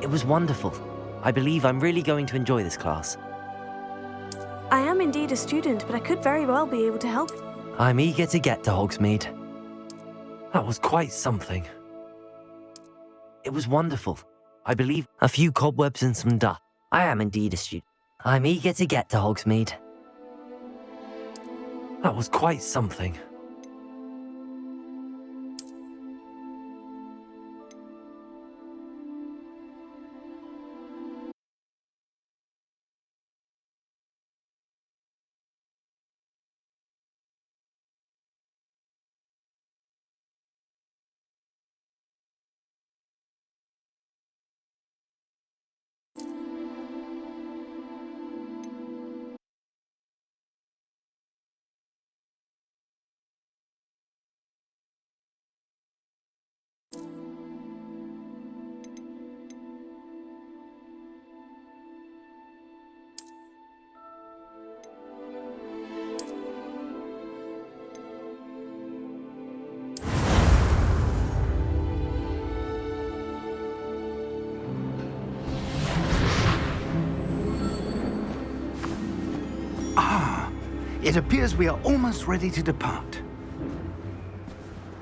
It was wonderful. I believe I'm really going to enjoy this class. I am indeed a student, but I could very well be able to help. I'm eager to get to Hogsmeade. That was quite something. It was wonderful. I believe a few cobwebs and some dust. I am indeed a student. I'm eager to get to Hogsmeade. That was quite something. It appears we are almost ready to depart.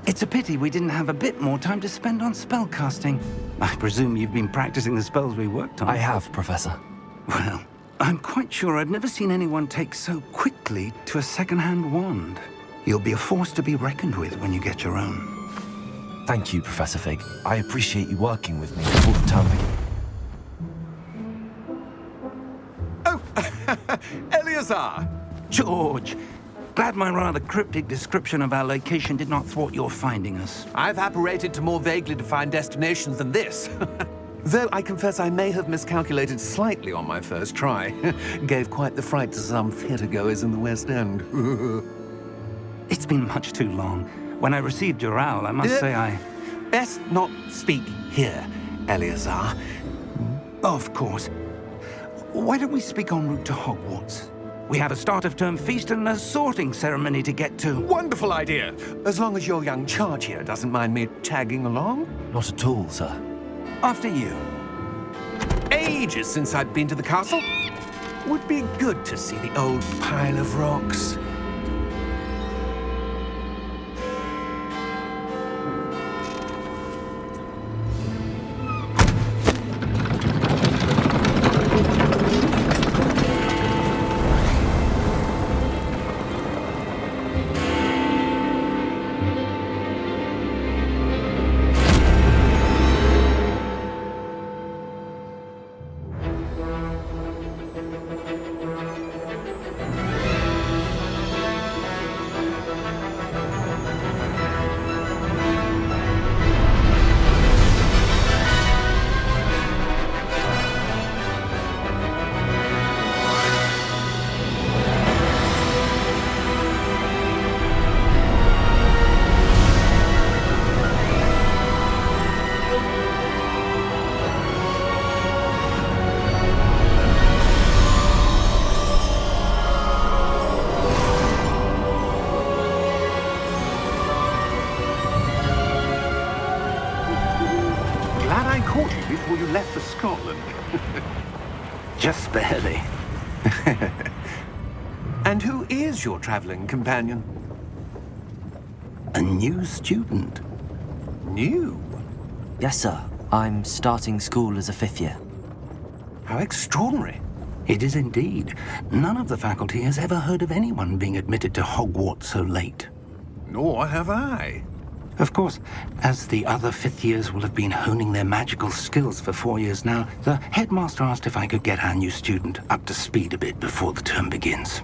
It's a pity we didn't have a bit more time to spend on spellcasting. I presume you've been practicing the spells we worked on. I have, Professor. Well, I'm quite sure I've never seen anyone take so quickly to a second-hand wand. You'll be a force to be reckoned with when you get your own. Thank you, Professor Fig. I appreciate you working with me before the term begins. Oh, Eleazar! George, glad my rather cryptic description of our location did not thwart your finding us. I've apparated to more vaguely defined destinations than this. Though I confess I may have miscalculated slightly on my first try. Gave quite the fright to some theatre-goers in the West End. It's been much too long. When I received your owl, I must say I... Best not speak here, Eleazar. Of course. Why don't we speak en route to Hogwarts? We have a start-of-term feast and a sorting ceremony to get to. Wonderful idea! As long as your young charge here doesn't mind me tagging along. Not at all, sir. After you. Ages since I'd been to the castle. Would be good to see the old pile of rocks. Before you left for Scotland. Just barely. And who is your traveling companion? A new student. New? Yes, sir. I'm starting school as a 5th year. How extraordinary. It is indeed. None of the faculty has ever heard of anyone being admitted to Hogwarts so late. Nor have I. Of course, as the other 5th years will have been honing their magical skills for 4 years now, the headmaster asked if I could get our new student up to speed a bit before the term begins.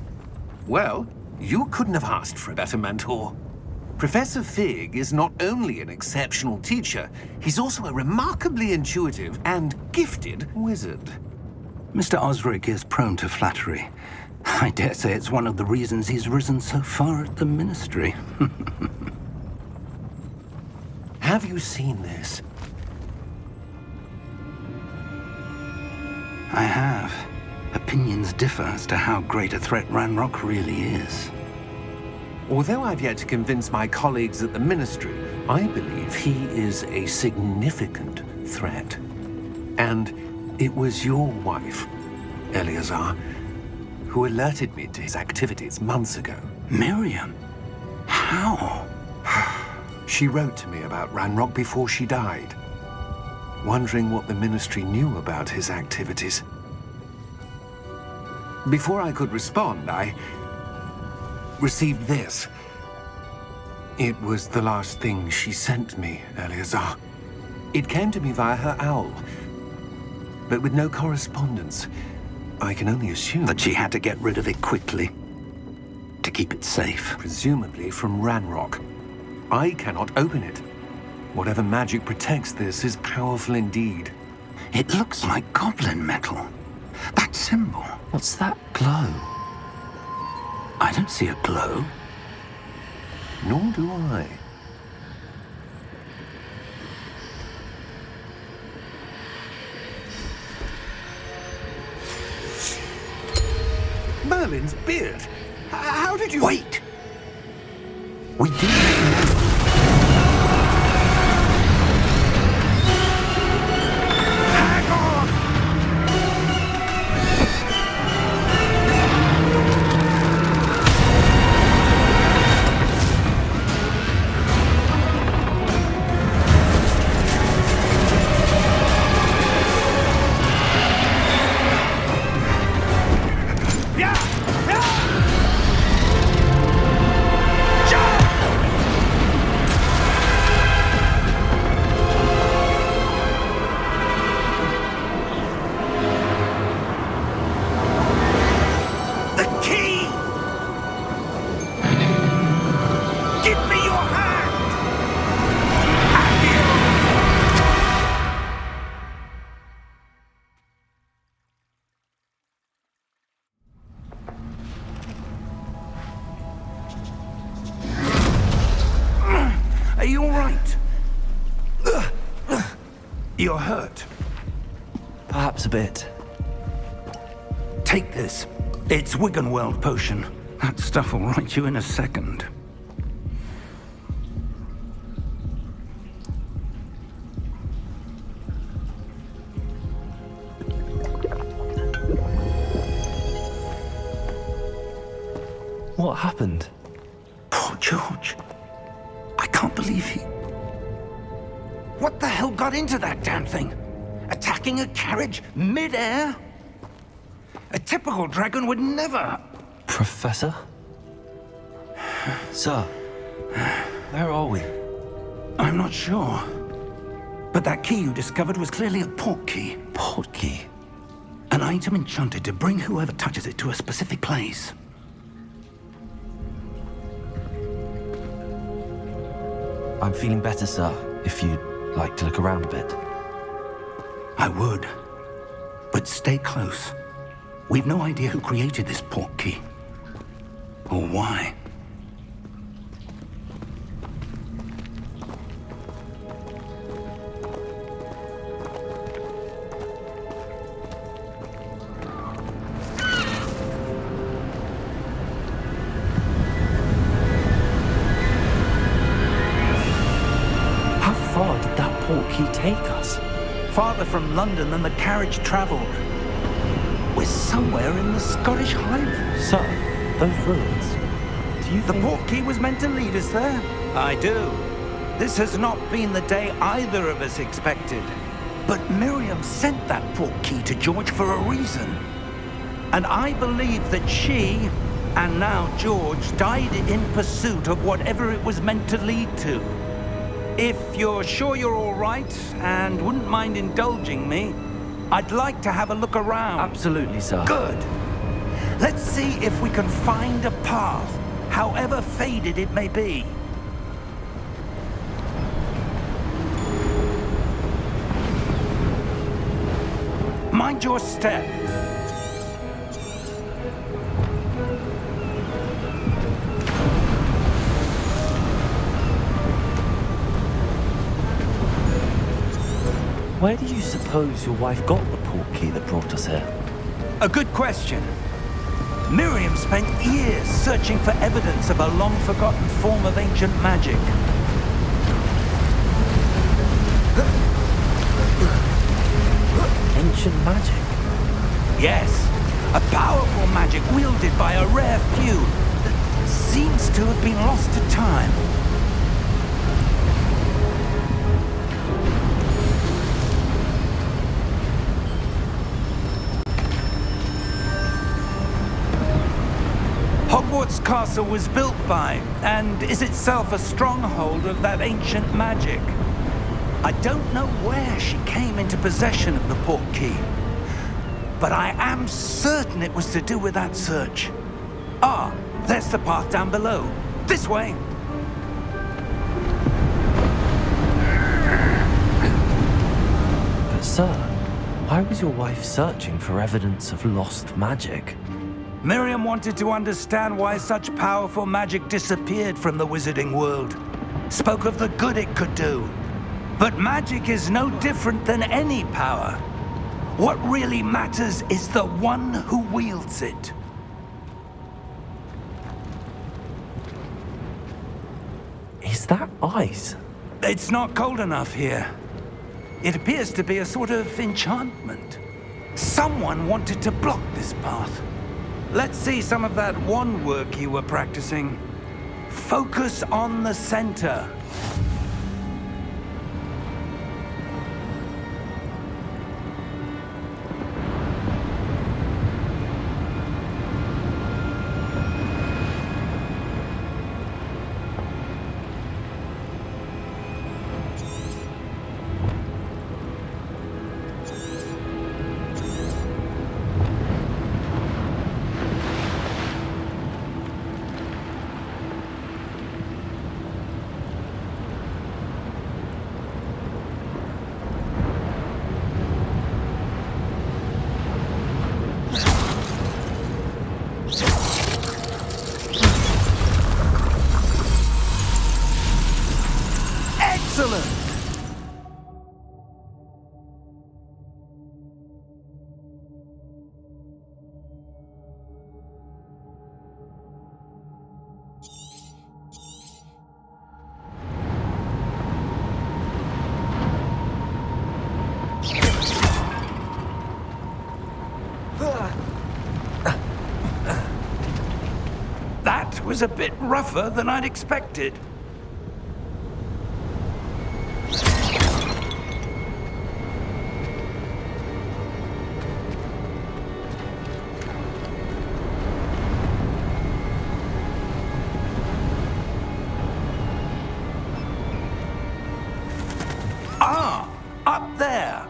Well, you couldn't have asked for a better mentor. Professor Fig is not only an exceptional teacher, he's also a remarkably intuitive and gifted wizard. Mr. Osric is prone to flattery. I dare say it's one of the reasons he's risen so far at the ministry. Have you seen this? I have. Opinions differ as to how great a threat Ranrock really is. Although I've yet to convince my colleagues at the Ministry, I believe he is a significant threat. And it was your wife, Eleazar, who alerted me to his activities months ago. Miriam? How? She wrote to me about Ranrock before she died, wondering what the Ministry knew about his activities. Before I could respond, I received this. It was the last thing she sent me, Eleazar. It came to me via her owl, but with no correspondence. I can only assume That she had to get rid of it quickly to keep it safe. presumably from Ranrock. I cannot open it. Whatever magic protects this is powerful indeed. It looks like goblin metal. That symbol. What's that glow? I don't see a glow. Nor do I. Merlin's beard. How did you... Wait! We didn't. Hang on! The key! Give me your hand! Are you all right? You're hurt. Perhaps a bit. Take this. It's Wiggenweld potion. That stuff will right you in a second. What happened? Poor George. I can't believe he... What the hell got into that damn thing? Attacking a carriage mid-air? A typical dragon would never... Professor? Sir, where are we? I'm not sure. But that key you discovered was clearly a port key. Port key? An item enchanted to bring whoever touches it to a specific place. I'm feeling better, sir, if you'd like to look around a bit. I would. But stay close. We've no idea who created this port key. Or why. How far did that port key take us? Farther from London than the carriage traveled. We're somewhere in the Scottish Highlands. Sir, those ruins. Do you The think... port key was meant to lead us there? I do. This has not been the day either of us expected. But Miriam sent that port key to George for a reason. And I believe that she, and now George, died in pursuit of whatever it was meant to lead to. If you're sure you're all right and wouldn't mind indulging me, I'd like to have a look around. Absolutely, sir. Good. Let's see if we can find a path, however faded it may be. Mind your step. Where do you suppose your wife got the port key that brought us here? A good question. Miriam spent years searching for evidence of a long-forgotten form of ancient magic. Yes, a powerful magic wielded by a rare few that seems to have been lost to time. Hogwarts Castle was built by, and is itself a stronghold of that ancient magic. I don't know where she came into possession of the portkey, but I am certain it was to do with that search. Ah, there's the path down below. This way. But sir, why was your wife searching for evidence of lost magic? Miriam wanted to understand why such powerful magic disappeared from the wizarding world. Spoke of the good it could do. But magic is no different than any power. What really matters is the one who wields it. Is that ice? It's not cold enough here. It appears to be a sort of enchantment. Someone wanted to block this path. Let's see some of that wand work you were practicing. Focus on the center. Excellent! That was a bit rougher than I'd expected. Ah, up there.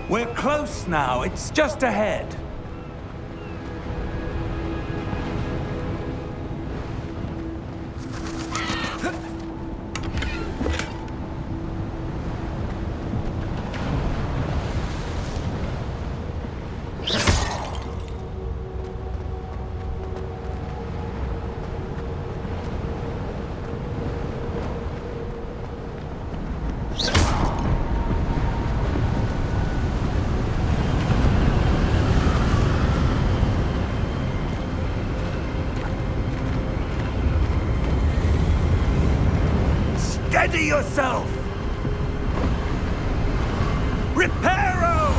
We're close now. It's just ahead. Steady yourself! Reparo!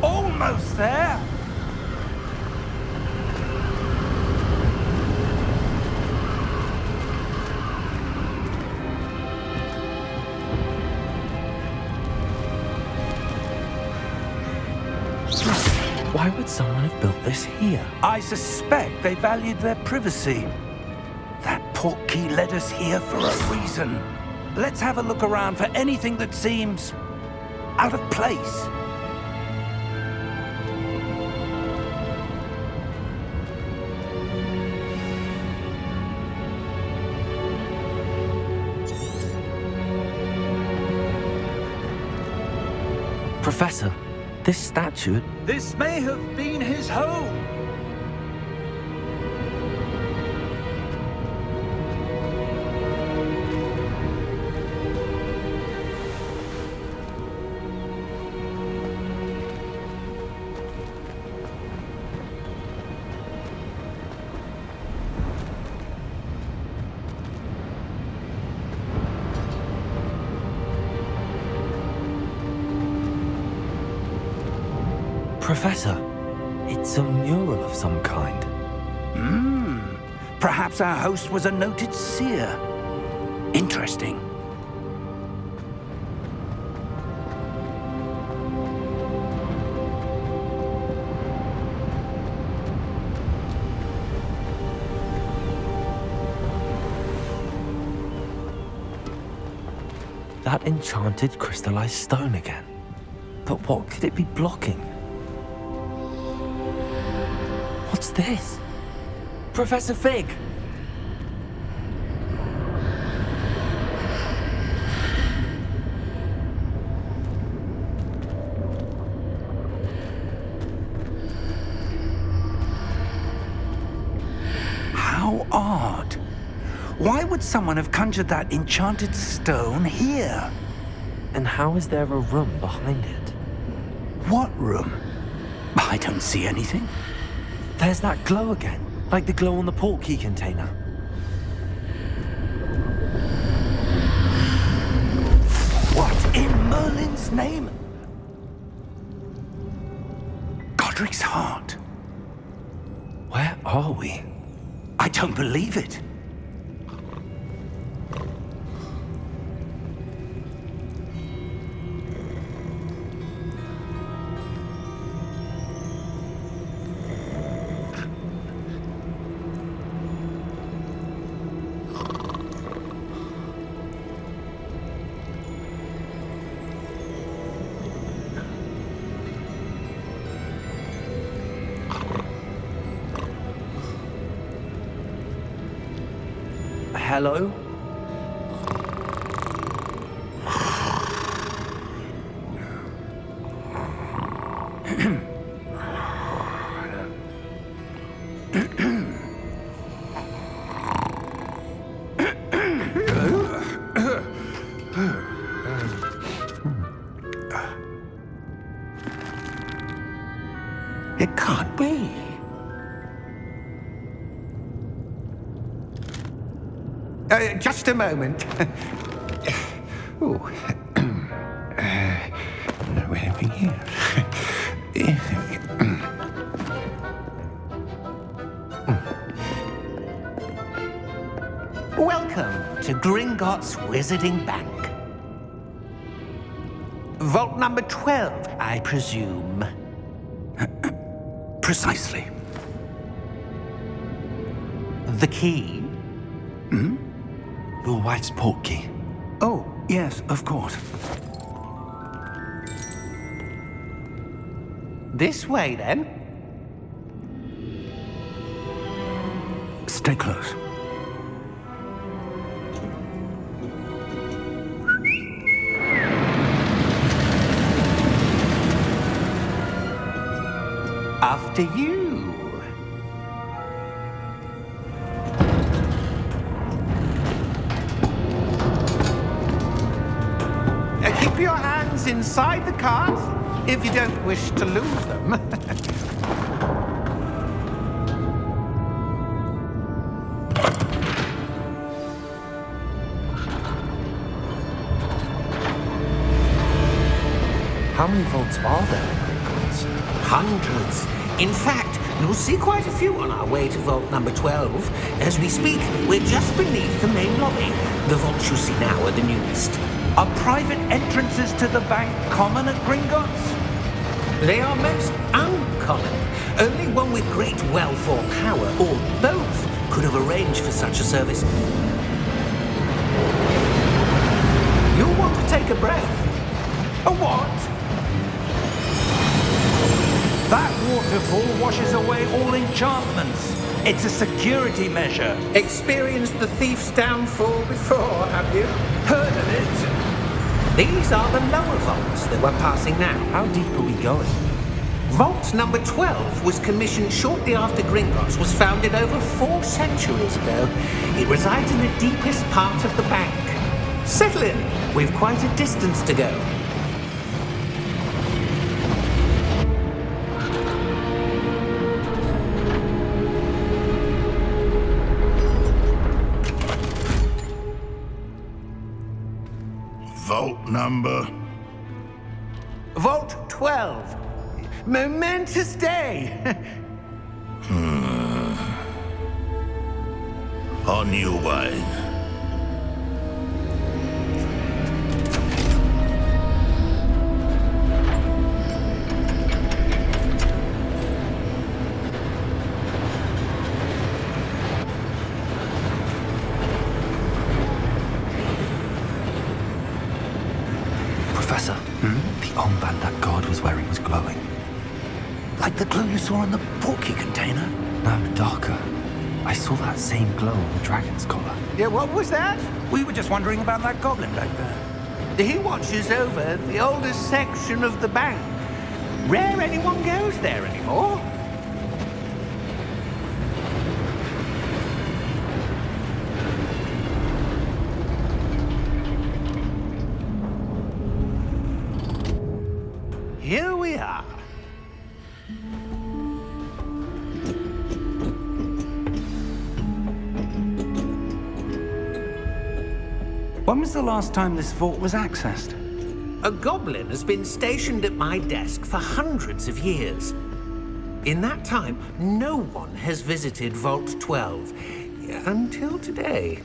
Almost there! Why would someone have built this here? I suspect they valued their privacy. That portkey led us here for a reason. Let's have a look around for anything that seems out of place. Professor, This statue... This may have been his home. Professor, it's a mural of some kind. Perhaps our host was a noted seer. Interesting. That enchanted crystallized stone again. But what could it be blocking? What's this? Professor Fig! How odd. Why would someone have conjured that enchanted stone here? And how is there a room behind it? What room? I don't see anything. There's that glow again, like the glow on the portkey container. What in Merlin's name? Godric's heart. Where are we? I don't believe it. Hello? It can't be. Just a moment. Oh. Where are we here? Welcome to Gringotts Wizarding Bank. Vault number 12, I presume. Precisely. The key? Your wife's portkey. Oh, yes, of course. This way, then. Stay close. After you. Keep your hands inside the cart if you don't wish to lose them. How many vaults are there in Gringotts? Hundreds. In fact, you'll see quite a few on our way to vault number 12. As we speak, we're just beneath the main lobby. The vaults you see now are the newest. Are private entrances to the bank common at Gringotts? They are most uncommon. Only one with great wealth or power, or both, could have arranged for such a service. You'll want to take a breath. A what? That waterfall washes away all enchantments. It's a security measure. Experienced the thief's downfall before, have you? Heard of it? These are the lower vaults that we're passing now. How deep are we going? Vault number 12 was commissioned shortly after Gringotts was founded over 4 centuries ago. It resides in the deepest part of the bank. Settle in. We've quite a distance to go. Vault number? Vault 12. Momentous day. On your way. Professor, the armband that guard was wearing was glowing. Like the glow you saw on the porky container? No, darker. I saw that same glow on the dragon's collar. Yeah, what was that? We were just wondering about that goblin back there. He watches over the oldest section of the bank. Rare anyone goes there anymore. Here we are. When was the last time this vault was accessed? A goblin has been stationed at my desk for hundreds of years. In that time, no one has visited Vault 12 until today.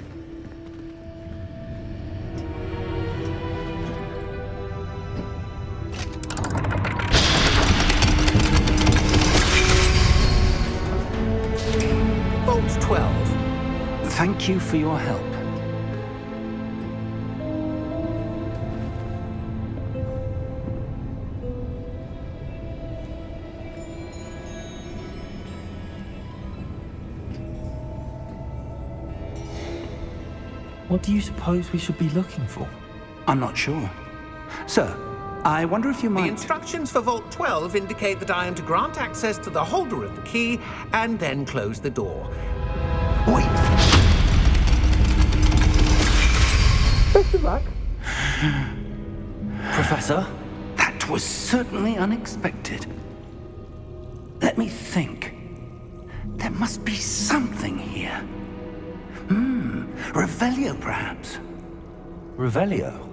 Vault 12. Thank you for your help. What do you suppose we should be looking for? I'm not sure. Sir, I wonder if you The might... instructions for Vault 12 indicate that I am to grant access to the holder of the key and then close the door. Wait! Best of luck. Professor? That was certainly unexpected. Let me think. There must be something here. Revelio, perhaps? Revelio?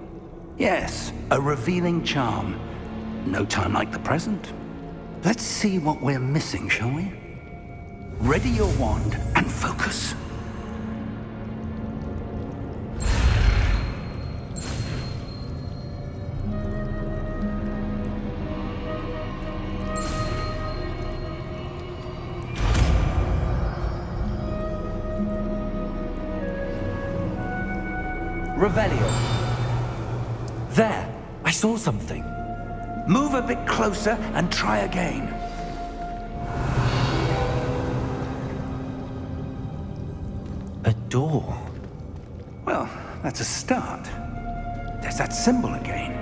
Yes, a revealing charm. No time like the present. Let's see what we're missing, shall we? Ready your wand and focus. Revelio. There! I saw something. Move a bit closer and try again. A door. Well, that's a start. There's that symbol again.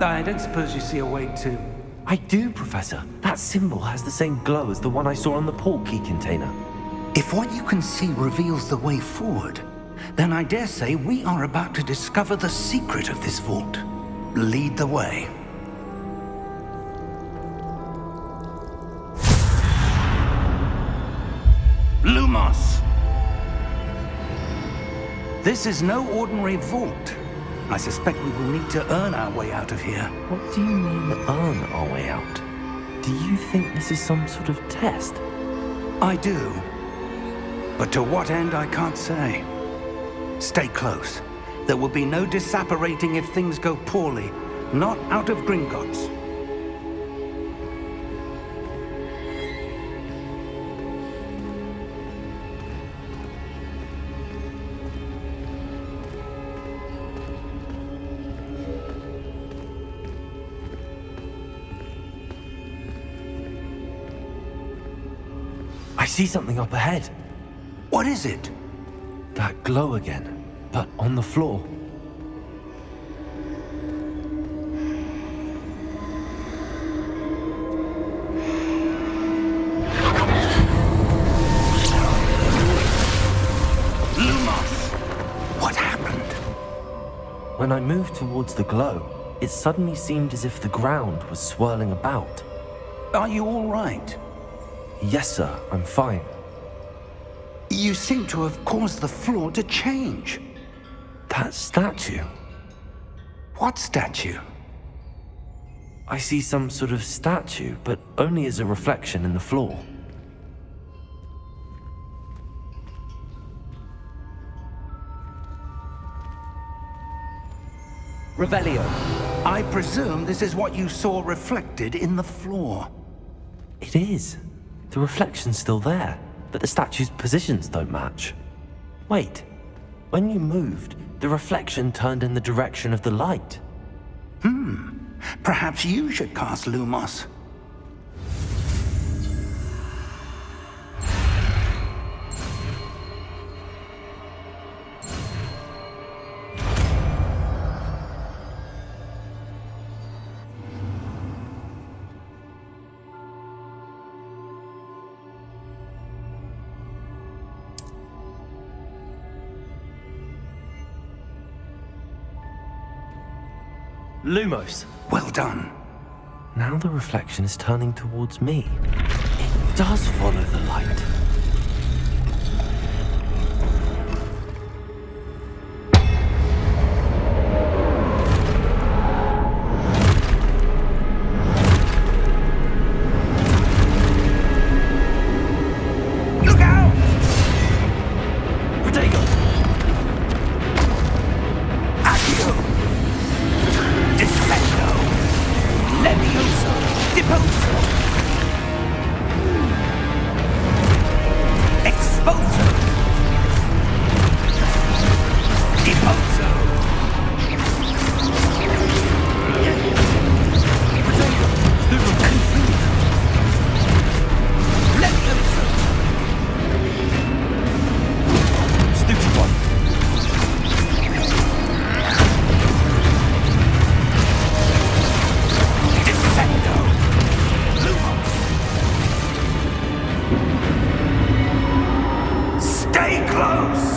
I don't suppose you see a way to... I do, Professor. That symbol has the same glow as the one I saw on the port key container. If what you can see reveals the way forward, then I dare say we are about to discover the secret of this vault. Lead the way. Lumos! This is no ordinary vault. I suspect we will need to earn our way out of here. What do you mean, earn our way out? Do you think this is some sort of test? I do. But to what end, I can't say. Stay close. There will be no disapparating if things go poorly. Not out of Gringotts. I see something up ahead. What is it? That glow again, but on the floor. When I moved towards the glow, it suddenly seemed as if the ground was swirling about. Are you all right? Yes, sir, I'm fine. You seem to have caused the floor to change. That statue. What statue? I see some sort of statue, but only as a reflection in the floor. Revelio. I presume this is what you saw reflected in the floor. It is. The reflection's still there, but the statue's positions don't match. Wait. When you moved, the reflection turned in the direction of the light. Perhaps you should cast Lumos. Lumos. Well done. Now the reflection is turning towards me. It does follow the light. Look out! Protego! Accio! Descendo! Levioso! Deposo! Exposo! Deposo! Protego! Stupid! Levioso! Stupid one! Descendo! Lumos! Stay close!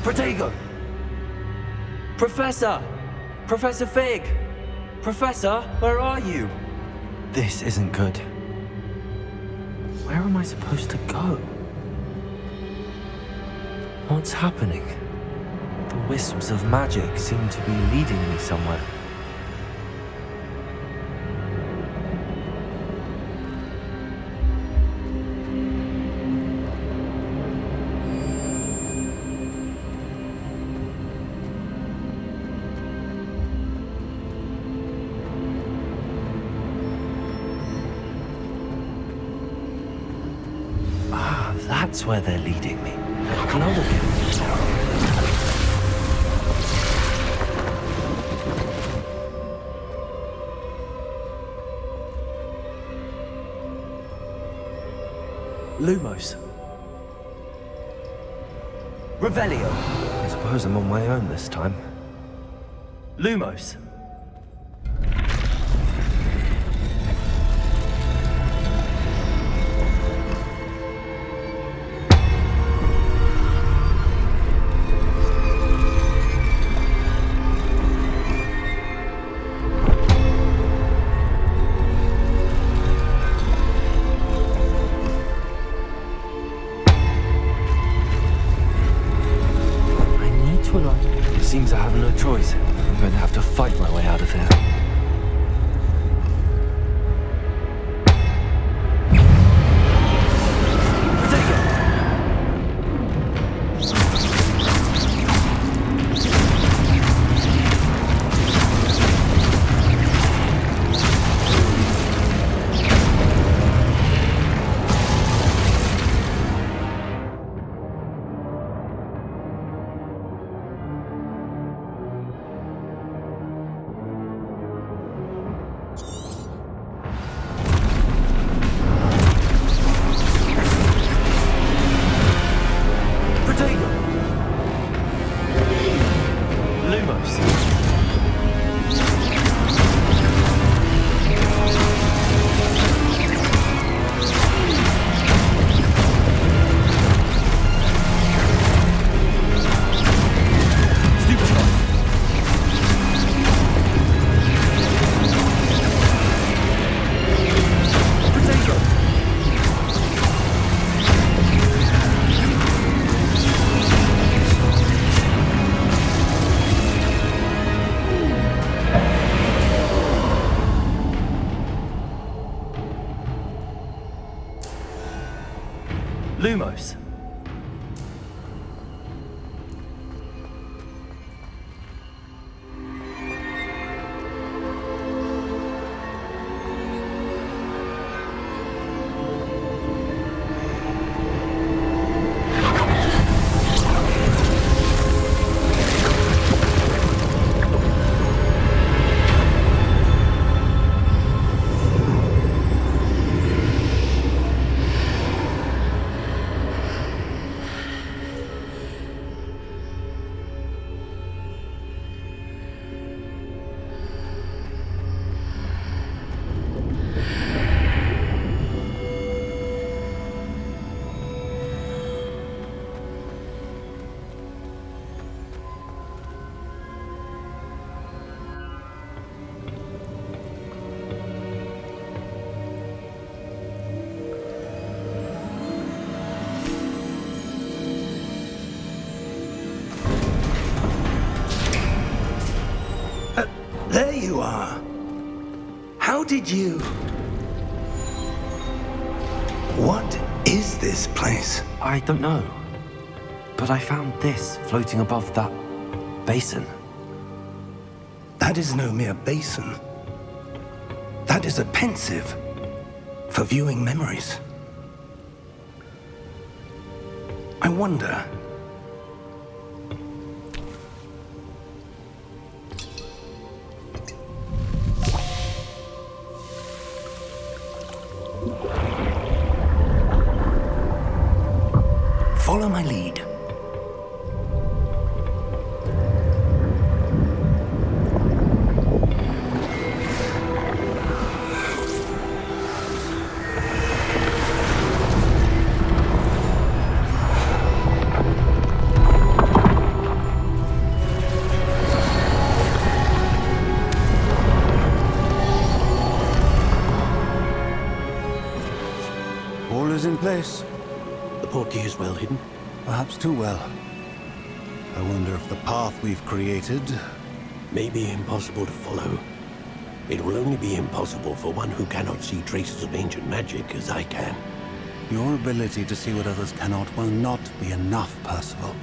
Protego! Professor! Professor Fig! Professor, where are you? This isn't good. Where am I supposed to go? What's happening? The wisps of magic seem to be leading me somewhere. Ah, that's where they're leading me. That glow again. Lumos. Revelio. I suppose I'm on my own this time. Lumos. It seems I have no choice. I'm going to have to fight my way out of here. Lumos. There you are. How did you... What is this place? I don't know. But I found this floating above that basin. That is no mere basin. That is a pensive for viewing memories. I wonder... Follow my lead. All is in place. The portkey is well hidden. Perhaps too well. I wonder if the path we've created... May be impossible to follow. It will only be impossible for one who cannot see traces of ancient magic as I can. Your ability to see what others cannot will not be enough, Percival.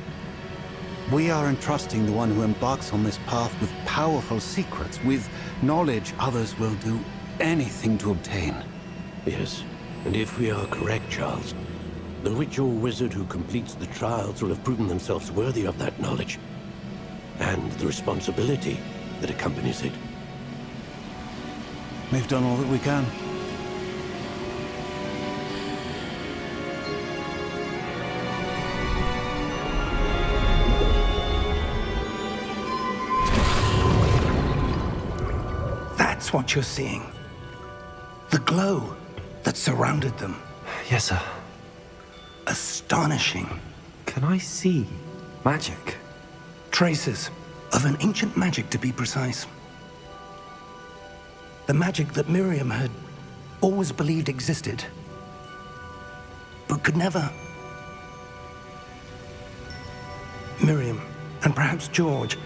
We are entrusting the one who embarks on this path with powerful secrets, with knowledge others will do anything to obtain. Yes, and if we are correct, Charles, the witch or wizard who completes the trials will have proven themselves worthy of that knowledge, and the responsibility that accompanies it. We've done all that we can. That's what you're seeing. The glow that surrounded them. Yes, sir. Astonishing. Can I see magic? Traces of an ancient magic, to be precise. The magic that Miriam had always believed existed, but could never. Miriam, and perhaps George,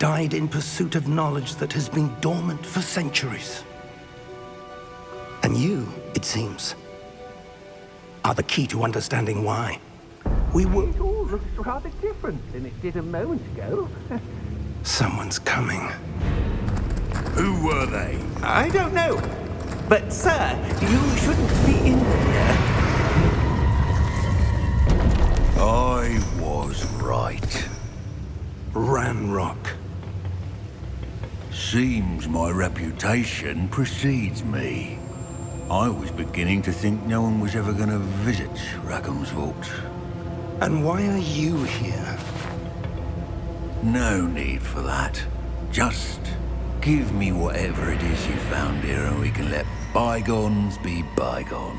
died in pursuit of knowledge that has been dormant for centuries. And you, it seems, are the key to understanding why. We were... It all looks rather different than it did a moment ago. Someone's coming. Who were they? I don't know. But, sir, you shouldn't be in here. I was right. Ranrock. Seems my reputation precedes me. I was beginning to think no one was ever going to visit Rackham's vault. And why are you here? No need for that. Just give me whatever it is you found here and we can let bygones be bygones.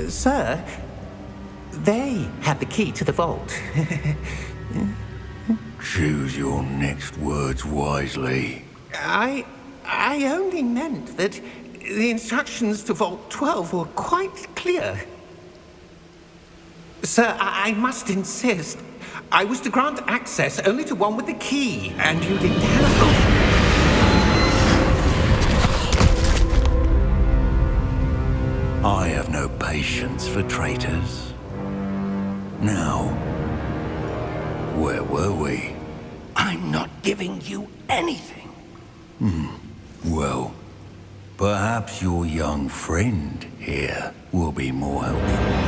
Sir, they have the key to the vault. Choose your next words wisely. I only meant that the instructions to Vault 12 were quite clear. Sir, I must insist. I was to grant access only to one with the key, and you didn't have... I have no patience for traitors. Now, where were we? I'm not giving you anything. Well, perhaps your young friend here will be more helpful.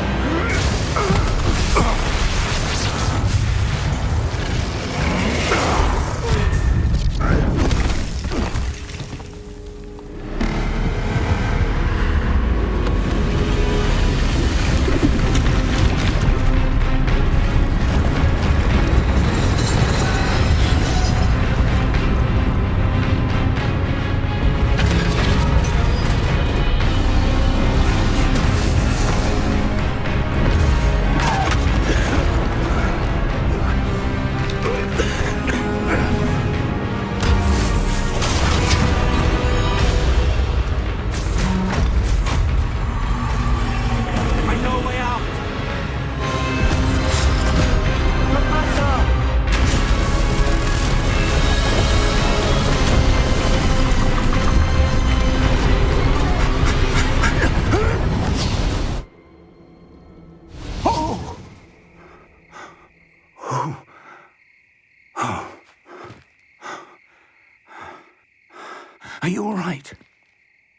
Are you all right?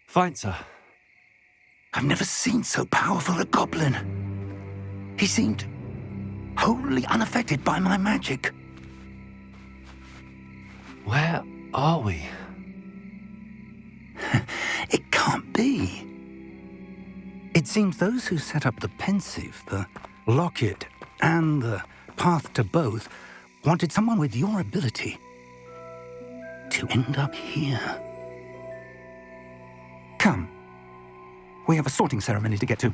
Fine, sir. I've never seen so powerful a goblin. He seemed wholly unaffected by my magic. Where are we? It can't be. It seems those who set up the pensive, the locket, and the path to both wanted someone with your ability to end up here. Come. We have a sorting ceremony to get to.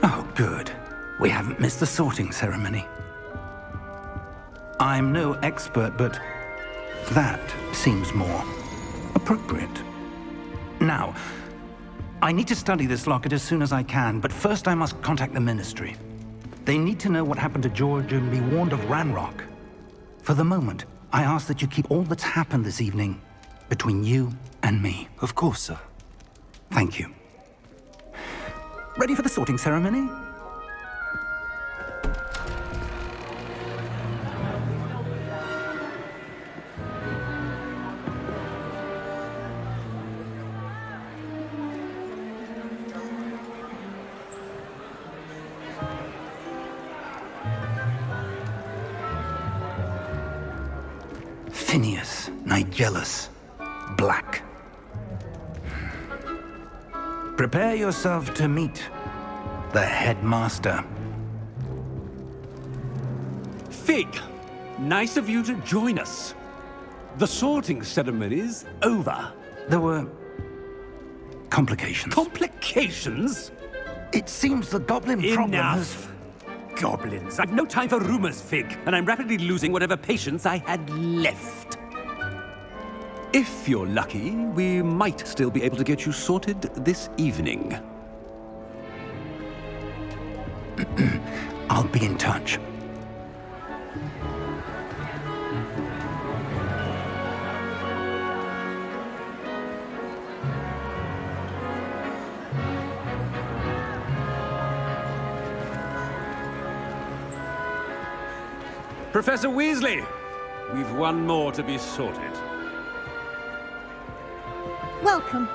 Oh, good. We haven't missed the sorting ceremony. I'm no expert, but that seems more appropriate. Now, I need to study this locket as soon as I can, but first I must contact the Ministry. They need to know what happened to George and be warned of Ranrock. For the moment, I ask that you keep all that's happened this evening between you and me. Of course, sir. Thank you. Ready for the sorting ceremony? Phineas, Nigellus, Black. Prepare yourself to meet the headmaster. Fig, nice of you to join us. The sorting ceremony's over. There were complications. Complications? It seems the goblin problem has... Enough. Goblins. I've no time for rumors, Fig, and I'm rapidly losing whatever patience I had left. If you're lucky, we might still be able to get you sorted this evening. I'll be in touch. Professor Weasley, we've one more to be sorted. Welcome.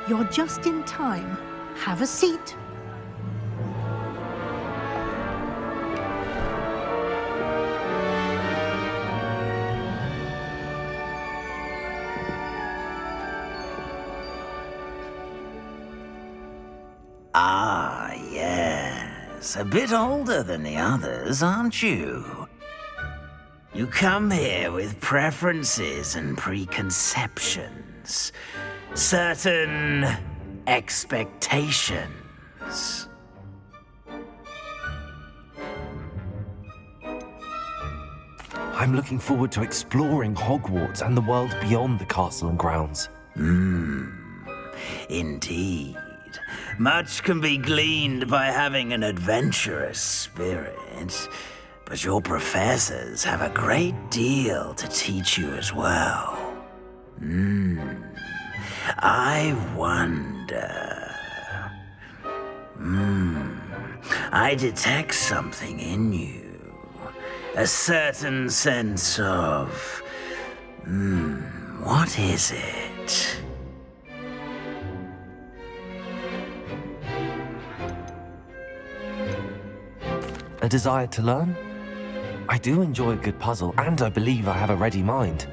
You're just in time. Have a seat. Ah, yes. A bit older than the others, aren't you? You come here with preferences and preconceptions. Certain expectations. I'm looking forward to exploring Hogwarts and the world beyond the castle and grounds. Indeed. Much can be gleaned by having an adventurous spirit, but your professors have a great deal to teach you as well. I wonder... I detect something in you. A certain sense of... what is it? A desire to learn? I do enjoy a good puzzle, and I believe I have a ready mind.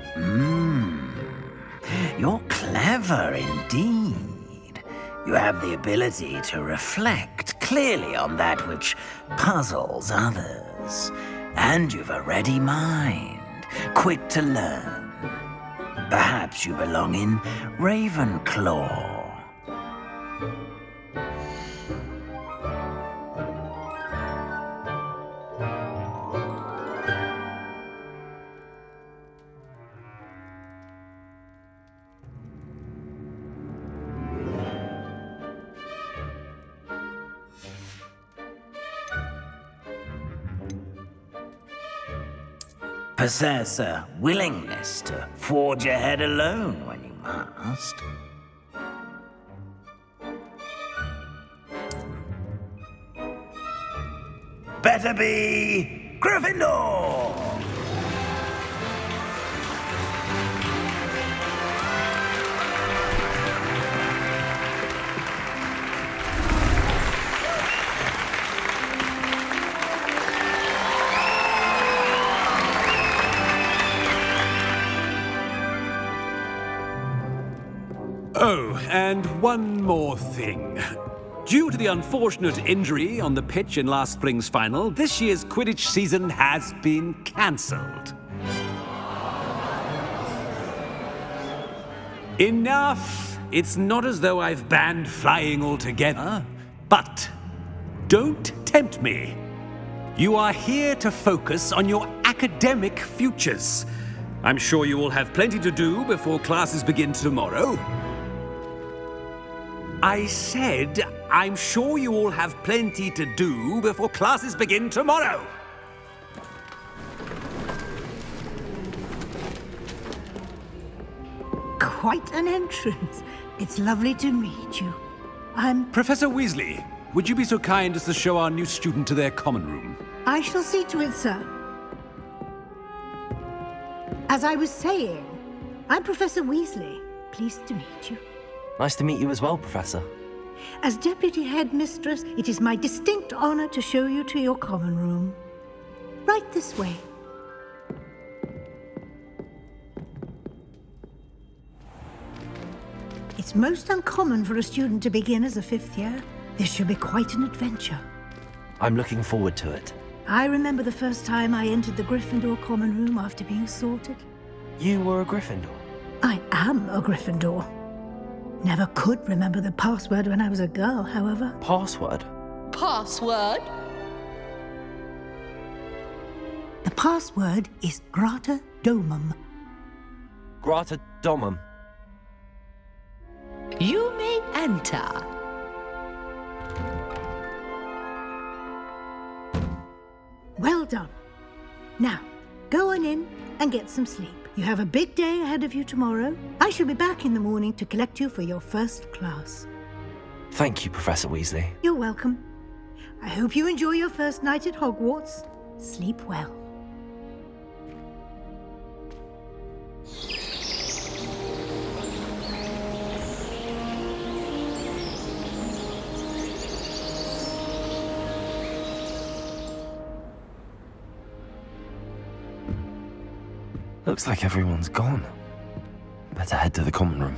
You're clever indeed. You have the ability to reflect clearly on that which puzzles others. And you've a ready mind, quick to learn. Perhaps you belong in Ravenclaw. Possess a willingness to forge ahead alone when you must. Better be Gryffindor! Oh, and one more thing. Due to the unfortunate injury on the pitch in last spring's final, this year's Quidditch season has been cancelled. Enough! It's not as though I've banned flying altogether, but don't tempt me. You are here to focus on your academic futures. I'm sure you will have plenty to do before classes begin tomorrow. I said, I'm sure you all have plenty to do before classes begin tomorrow. Quite an entrance. It's lovely to meet you. Professor Weasley, would you be so kind as to show our new student to their common room? I shall see to it, sir. As I was saying, I'm Professor Weasley. Pleased to meet you. Nice to meet you as well, Professor. As Deputy Headmistress, it is my distinct honor to show you to your common room. Right this way. It's most uncommon for a student to begin as a fifth year. This should be quite an adventure. I'm looking forward to it. I remember the first time I entered the Gryffindor common room after being sorted. You were a Gryffindor? I am a Gryffindor. Never could remember the password when I was a girl, however. Password? Password? The password is Grata Domum. Grata Domum. You may enter. Well done. Now, go on in and get some sleep. You have a big day ahead of you tomorrow. I shall be back in the morning to collect you for your first class. Thank you, Professor Weasley. You're welcome. I hope you enjoy your first night at Hogwarts. Sleep well. Looks like everyone's gone. Better head to the common room.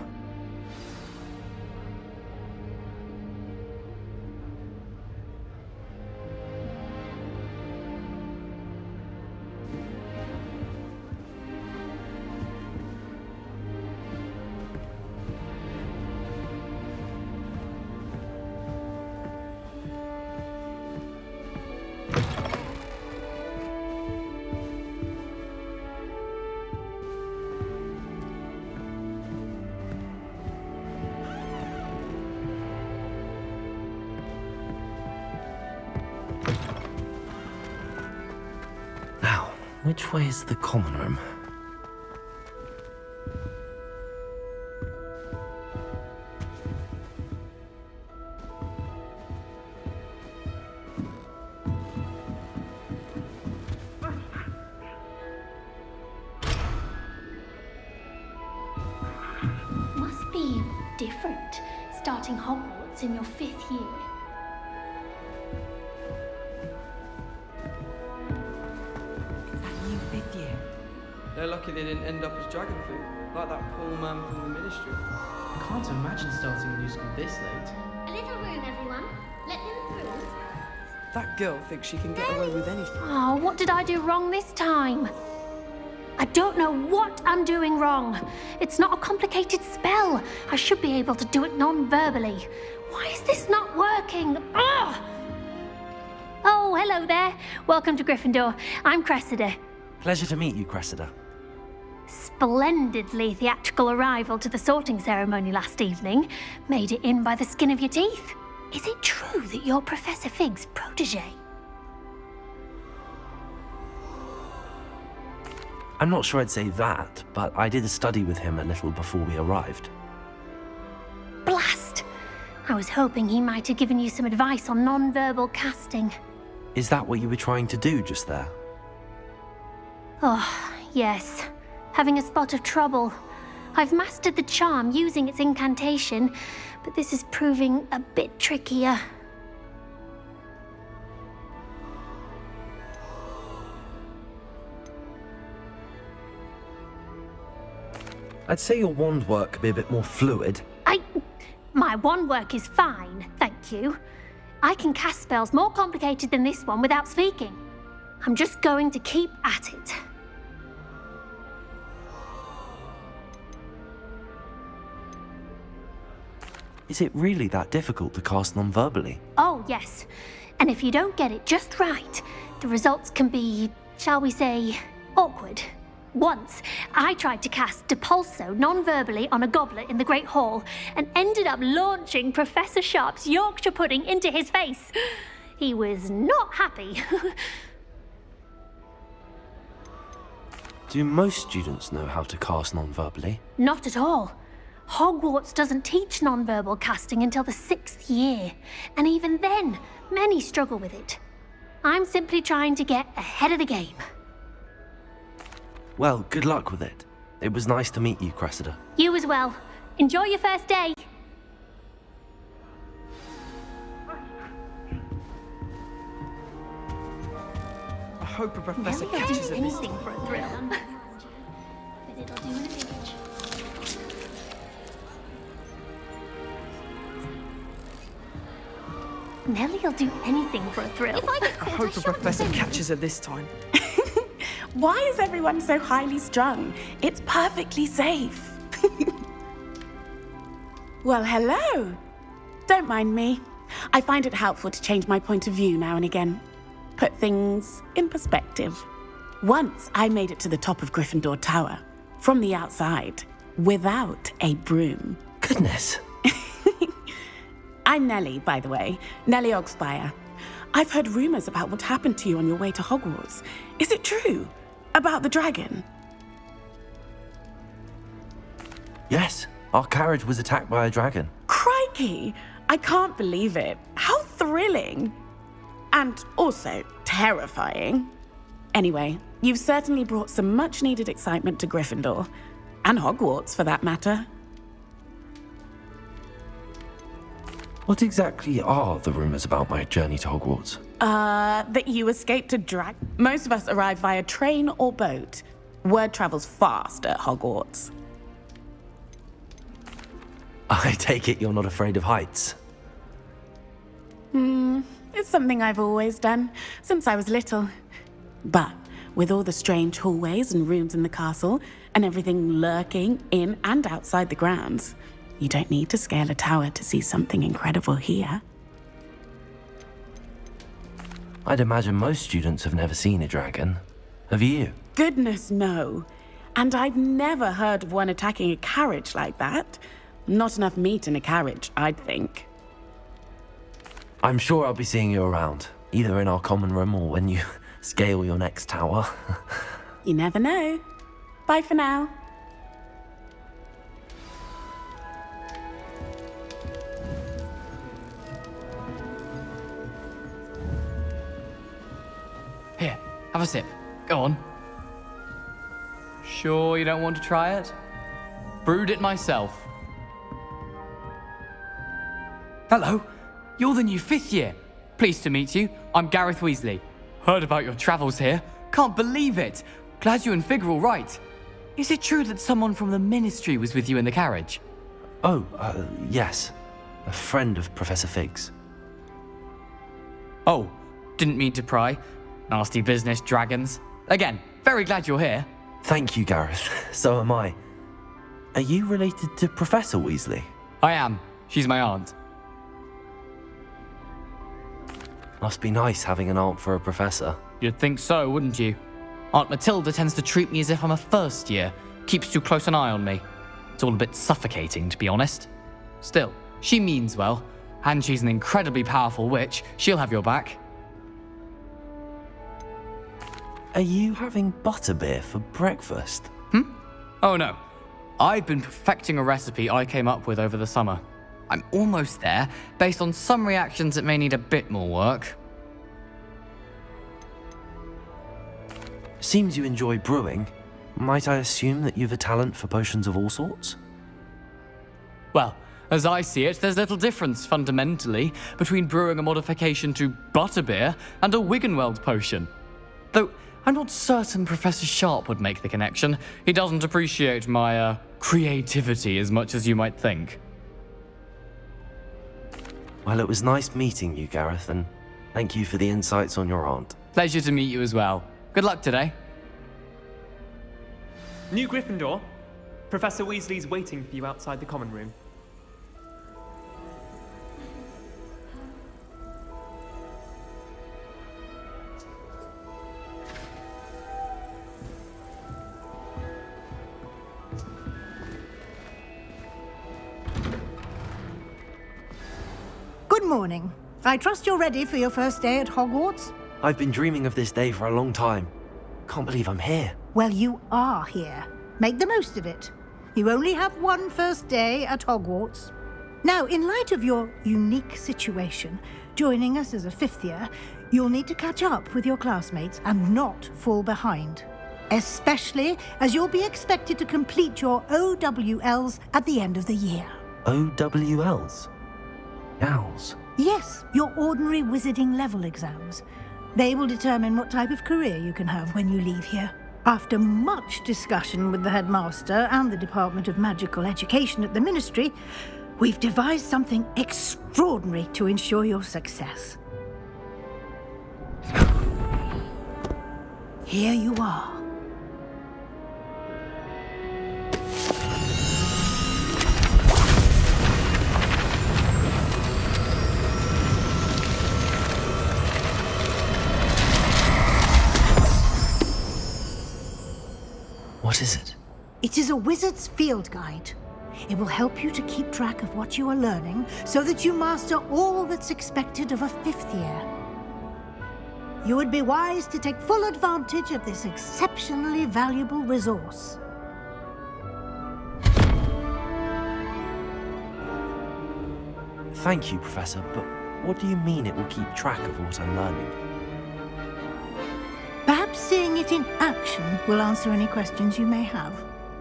Now, which way is the common room? Must be different, starting Hogwarts in your 5th year. They're lucky they didn't end up as dragon food, like that poor man from the ministry. I can't imagine starting a new school this late. A little room, everyone. Let them through. That girl thinks she can get away with anything. Oh, what did I do wrong this time? I don't know what I'm doing wrong. It's not a complicated spell. I should be able to do it non-verbally. Why is this not working? Ugh! Oh, hello there. Welcome to Gryffindor. I'm Cressida. Pleasure to meet you, Cressida. Splendidly theatrical arrival to the sorting ceremony last evening. Made it in by the skin of your teeth. Is it true that you're Professor Fig's protege? I'm not sure I'd say that, but I did study with him a little before we arrived. Blast! I was hoping he might have given you some advice on non-verbal casting. Is that what you were trying to do just there? Oh, yes. Having a spot of trouble. I've mastered the charm using its incantation, but this is proving a bit trickier. I'd say your wand work could be a bit more fluid. My wand work is fine, thank you. I can cast spells more complicated than this one without speaking. I'm just going to keep at it. Is it really that difficult to cast non-verbally? Oh, yes. And if you don't get it just right, the results can be, shall we say, awkward. Once, I tried to cast Depulso non-verbally on a goblet in the Great Hall and ended up launching Professor Sharp's Yorkshire pudding into his face. He was not happy. Do most students know how to cast non-verbally? Not at all. Hogwarts doesn't teach non-verbal casting until the 6th year, and even then, many struggle with it. I'm simply trying to get ahead of the game. Well, good luck with it. It was nice to meet you, Cressida. You as well. Enjoy your first day. I hope a professor Nelly will catches do it this anything time. for a thrill. But it'll do in a pinch. Nellie'll do anything for a thrill. I hope a professor catches her this time. Why is everyone so highly strung? It's perfectly safe. Well, hello. Don't mind me. I find it helpful to change my point of view now and again. Put things in perspective. Once I made it to the top of Gryffindor Tower, from the outside, without a broom. Goodness. I'm Nellie, by the way. Nellie Ogspire. I've heard rumors about what happened to you on your way to Hogwarts. Is it true? About the dragon? Yes, our carriage was attacked by a dragon. Crikey! I can't believe it. How thrilling! And also terrifying. Anyway, you've certainly brought some much-needed excitement to Gryffindor. And Hogwarts, for that matter. What exactly are the rumors about my journey to Hogwarts? That you escaped a dragon. Most of us arrive via train or boat. Word travels fast at Hogwarts. I take it you're not afraid of heights. It's something I've always done, since I was little. But with all the strange hallways and rooms in the castle, and everything lurking in and outside the grounds, you don't need to scale a tower to see something incredible here. I'd imagine most students have never seen a dragon. Have you? Goodness, no. And I've never heard of one attacking a carriage like that. Not enough meat in a carriage, I'd think. I'm sure I'll be seeing you around, either in our common room or when you scale your next tower. You never know. Bye for now. Here, have a sip. Go on. Sure you don't want to try it? Brewed it myself. Hello, you're the new 5th year. Pleased to meet you. I'm Gareth Weasley. Heard about your travels here. Can't believe it. Glad you and Fig are all right. Is it true that someone from the Ministry was with you in the carriage? Oh, yes. A friend of Professor Fig's. Oh, didn't mean to pry. Nasty business, dragons. Again, very glad you're here. Thank you, Gareth. So am I. Are you related to Professor Weasley? I am. She's my aunt. Must be nice having an aunt for a professor. You'd think so, wouldn't you? Aunt Matilda tends to treat me as if I'm a first year. Keeps too close an eye on me. It's all a bit suffocating, to be honest. Still, she means well. And she's an incredibly powerful witch. She'll have your back. Are you having butterbeer for breakfast? Oh no. I've been perfecting a recipe I came up with over the summer. I'm almost there, based on some reactions that may need a bit more work. Seems you enjoy brewing. Might I assume that you've a talent for potions of all sorts? Well, as I see it, there's little difference, fundamentally, between brewing a modification to butterbeer and a Wiggenweld potion. Though, I'm not certain Professor Sharp would make the connection. He doesn't appreciate my, creativity as much as you might think. Well, it was nice meeting you, Gareth, and thank you for the insights on your aunt. Pleasure to meet you as well. Good luck today. New Gryffindor. Professor Weasley's waiting for you outside the common room. Good morning. I trust you're ready for your first day at Hogwarts? I've been dreaming of this day for a long time. Can't believe I'm here. Well, you are here. Make the most of it. You only have one first day at Hogwarts. Now, in light of your unique situation, joining us as a 5th year, you'll need to catch up with your classmates and not fall behind. Especially as you'll be expected to complete your OWLs at the end of the year. OWLs? Owls? Yes, your ordinary wizarding level exams. They will determine what type of career you can have when you leave here. After much discussion with the headmaster and the Department of Magical Education at the Ministry, we've devised something extraordinary to ensure your success. Here you are. What is it? It is a wizard's field guide. It will help you to keep track of what you are learning so that you master all that's expected of a 5th year. You would be wise to take full advantage of this exceptionally valuable resource. Thank you, Professor, but what do you mean it will keep track of what I'm learning? Perhaps seeing it in action will answer any questions you may have.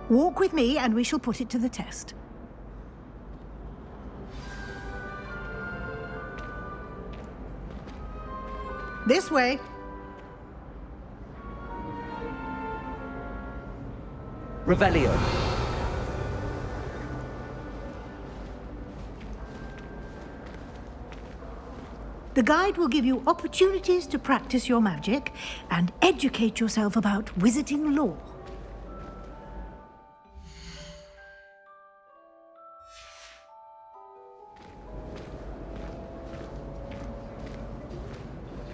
Walk with me and we shall put it to the test. This way. Revelio. The guide will give you opportunities to practice your magic and educate yourself about wizarding lore.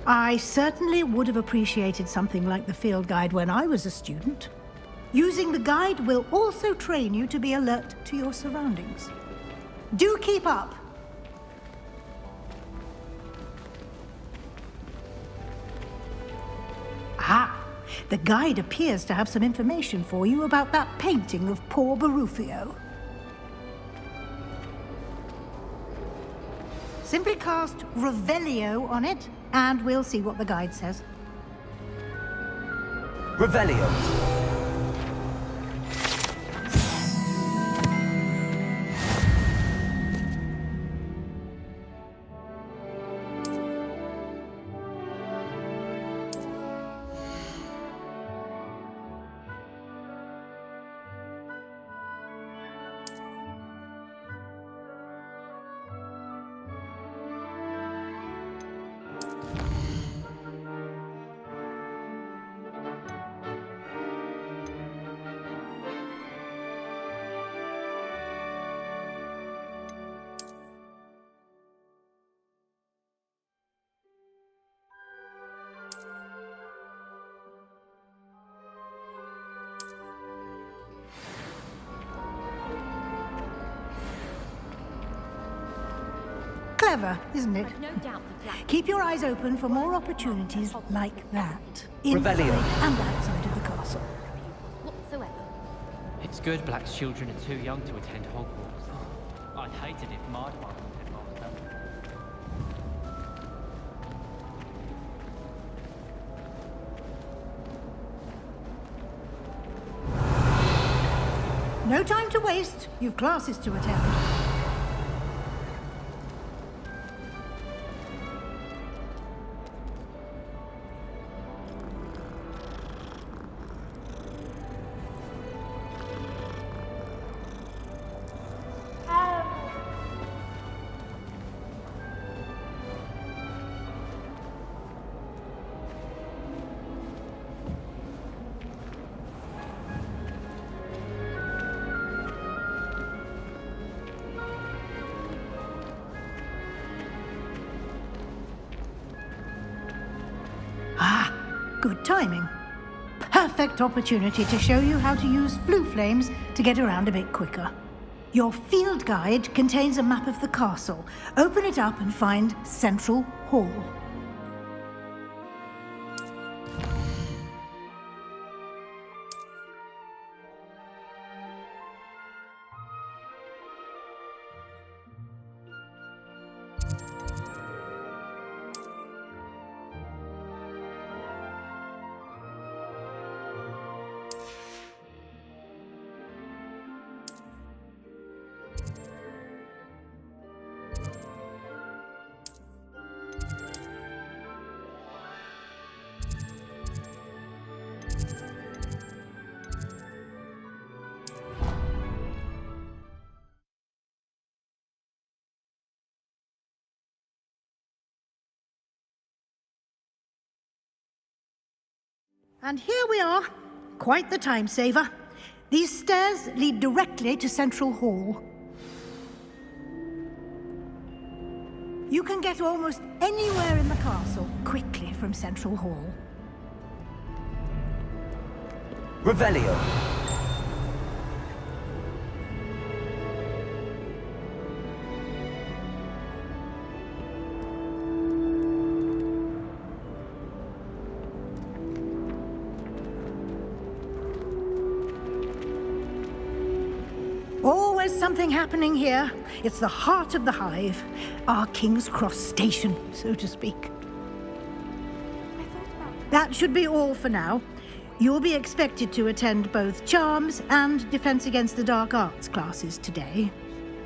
I certainly would have appreciated something like the field guide when I was a student. Using the guide will also train you to be alert to your surroundings. Do keep up! Ah, the guide appears to have some information for you about that painting of poor Barufio. Simply cast Revelio on it, and we'll see what the guide says. Revelio. Clever, isn't it? Keep your eyes open for more opportunities like that. Inside and outside of the castle. It's good Black's children are too young to attend Hogwarts. I'd hate it if my one had lost them. No time to waste. You've classes to attend. Good timing. Perfect opportunity to show you how to use flue flames to get around a bit quicker. Your field guide contains a map of the castle. Open it up and find Central Hall. And here we are. Quite the time saver. These stairs lead directly to Central Hall. You can get almost anywhere in the castle quickly from Central Hall. Revelio. Always something happening here. It's the heart of the hive. Our King's Cross station, so to speak. That should be all for now. You'll be expected to attend both Charms and Defense Against the Dark Arts classes today.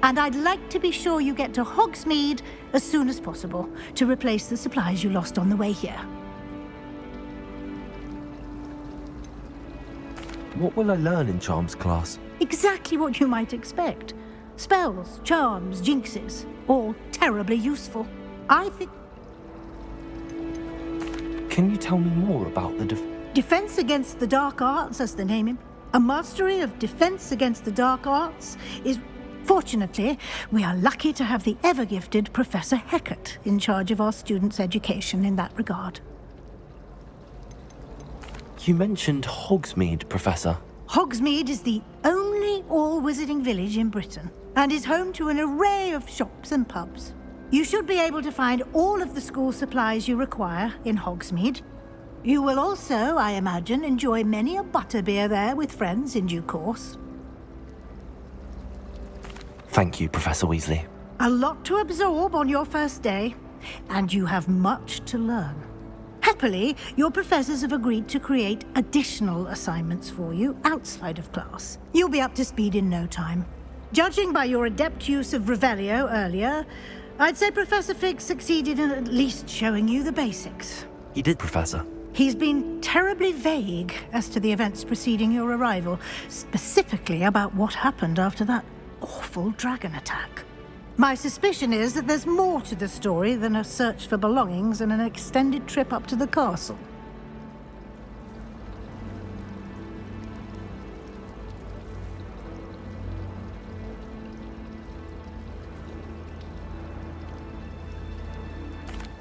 And I'd like to be sure you get to Hogsmeade as soon as possible to replace the supplies you lost on the way here. What will I learn in charms class? Exactly what you might expect. Spells, charms, jinxes, all terribly useful. I think... Can you tell me more about the Defense against the dark arts, as they name him. A mastery of defense against the dark arts is... Fortunately, we are lucky to have the ever-gifted Professor Hecat in charge of our students' education in that regard. You mentioned Hogsmeade, Professor. Hogsmeade is the only all-wizarding village in Britain and is home to an array of shops and pubs. You should be able to find all of the school supplies you require in Hogsmeade. You will also, I imagine, enjoy many a butterbeer there with friends in due course. Thank you, Professor Weasley. A lot to absorb on your first day, and you have much to learn. Happily, your professors have agreed to create additional assignments for you outside of class. You'll be up to speed in no time. Judging by your adept use of Revelio earlier, I'd say Professor Fig succeeded in at least showing you the basics. He did, Professor. He's been terribly vague as to the events preceding your arrival, specifically about what happened after that awful dragon attack. My suspicion is that there's more to the story than a search for belongings and an extended trip up to the castle.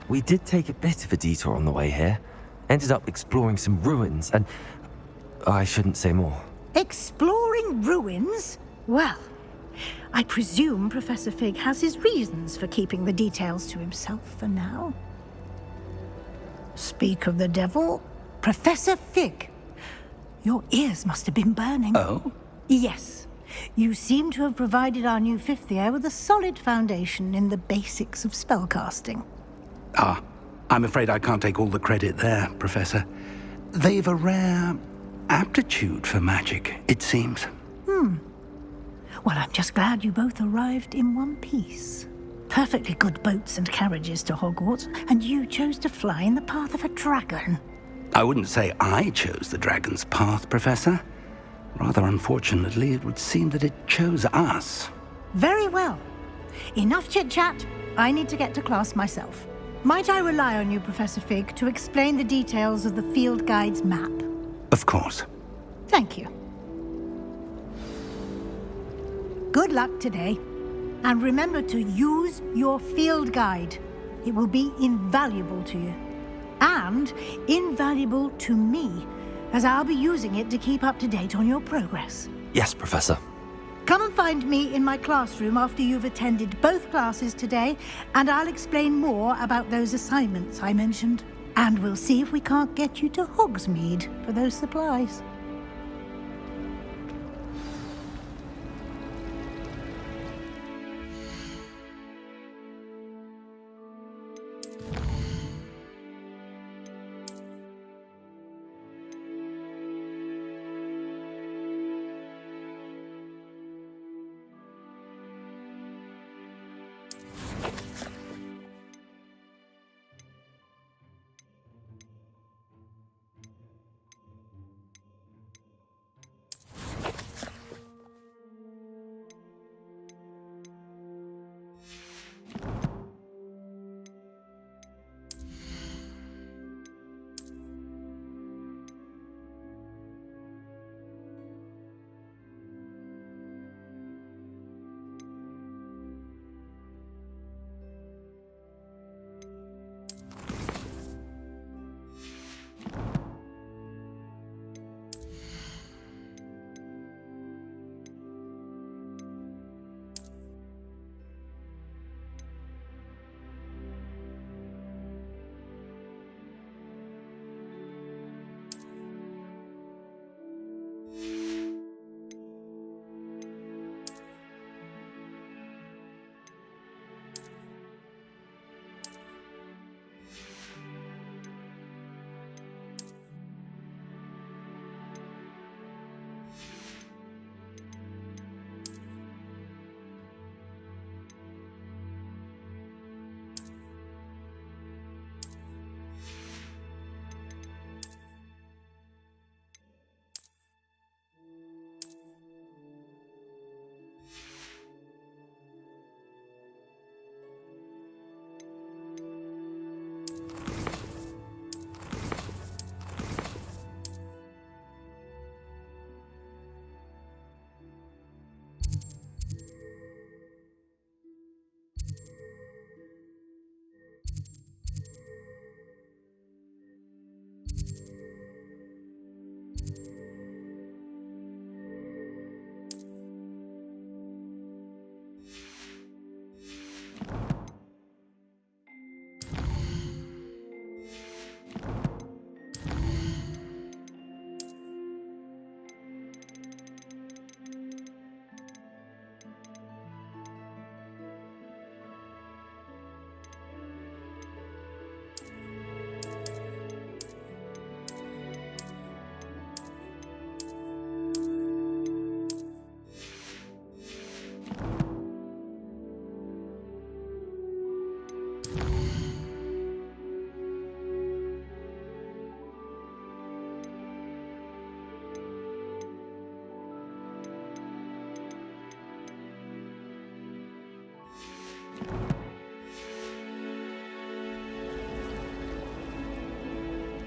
We did take a bit of a detour on the way here. Ended up exploring some ruins and... I shouldn't say more. Exploring ruins? Well, I presume Professor Fig has his reasons for keeping the details to himself for now. Speak of the devil, Professor Fig. Your ears must have been burning. Oh? Yes. You seem to have provided our new fifth year with a solid foundation in the basics of spellcasting. Ah, I'm afraid I can't take all the credit there, Professor. They've a rare aptitude for magic, it seems. Well, I'm just glad you both arrived in one piece. Perfectly good boats and carriages to Hogwarts, and you chose to fly in the path of a dragon. I wouldn't say I chose the dragon's path, Professor. Rather unfortunately, it would seem that it chose us. Very well. Enough chit-chat. I need to get to class myself. Might I rely on you, Professor Fig, to explain the details of the field guide's map? Of course. Thank you. Good luck today. And remember to use your field guide. It will be invaluable to you. And invaluable to me, as I'll be using it to keep up to date on your progress. Yes, Professor. Come and find me in my classroom after you've attended both classes today, and I'll explain more about those assignments I mentioned. And we'll see if we can't get you to Hogsmeade for those supplies.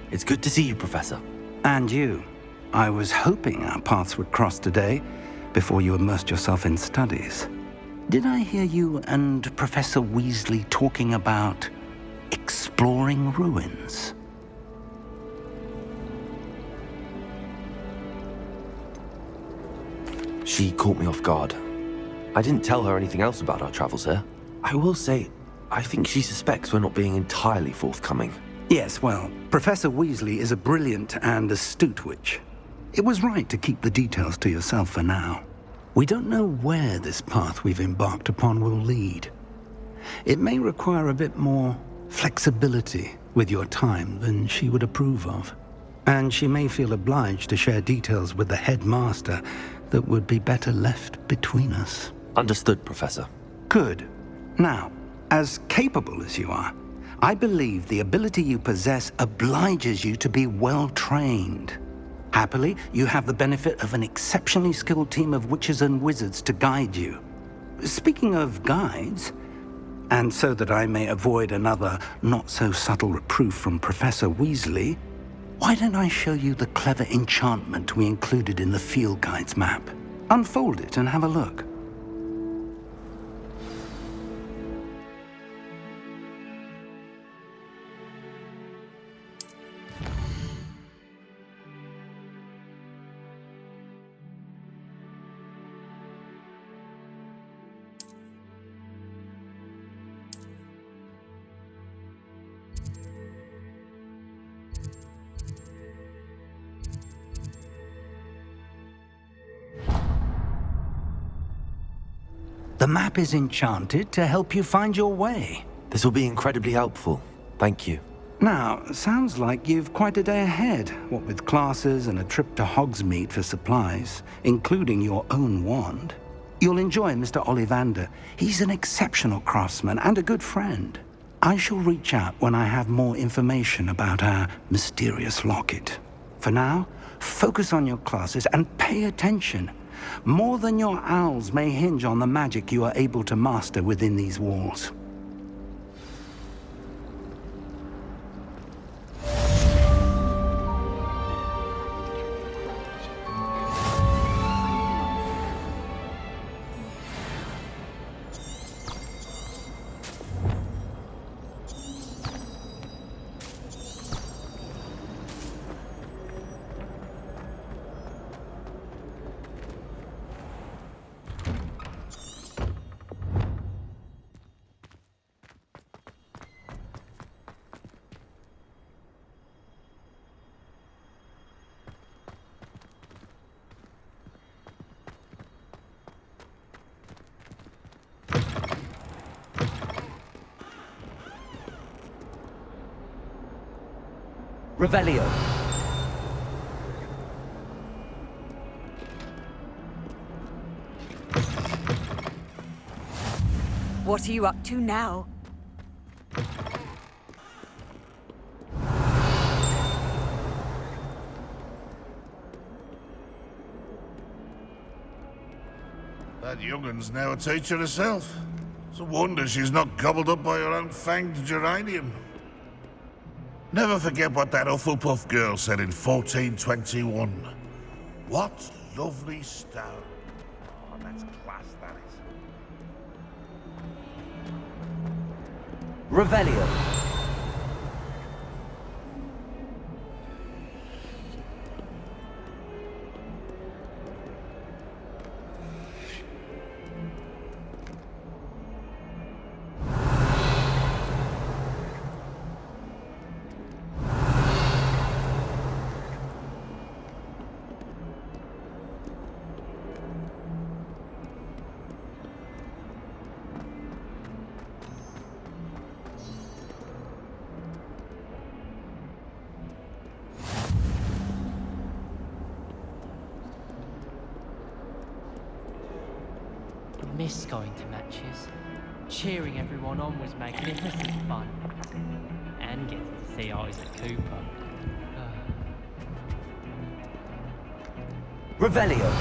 It's good to see you, Professor. And you. I was hoping our paths would cross today, before you immersed yourself in studies. Did I hear you and Professor Weasley talking about exploring ruins? She caught me off guard. I didn't tell her anything else about our travels here. I will say, I think she suspects we're not being entirely forthcoming. Yes, well, Professor Weasley is a brilliant and astute witch. It was right to keep the details to yourself for now. We don't know where this path we've embarked upon will lead. It may require a bit more flexibility with your time than she would approve of. And she may feel obliged to share details with the headmaster that would be better left between us. Understood, Professor. Good. Now, as capable as you are, I believe the ability you possess obliges you to be well trained. Happily, you have the benefit of an exceptionally skilled team of witches and wizards to guide you. Speaking of guides, and so that I may avoid another not-so-subtle reproof from Professor Weasley, why don't I show you the clever enchantment we included in the field guide's map? Unfold it and have a look. The map is enchanted to help you find your way. This will be incredibly helpful. Thank you. Now, sounds like you've quite a day ahead, what with classes and a trip to Hogsmeade for supplies, including your own wand. You'll enjoy Mr. Ollivander. He's an exceptional craftsman and a good friend. I shall reach out when I have more information about our mysterious locket. For now, focus on your classes and pay attention. More than your owls may hinge on the magic you are able to master within these walls. Revelio. What are you up to now? That young'un's now a teacher herself. It's a wonder she's not gobbled up by her own fanged geranium. Never forget what that Hufflepuff girl said in 1421. What lovely stone. Oh, that's class, that is. Revelio. Miss going to matches. Cheering everyone on was magnificent fun. And getting to see Isaac Cooper. Revelio.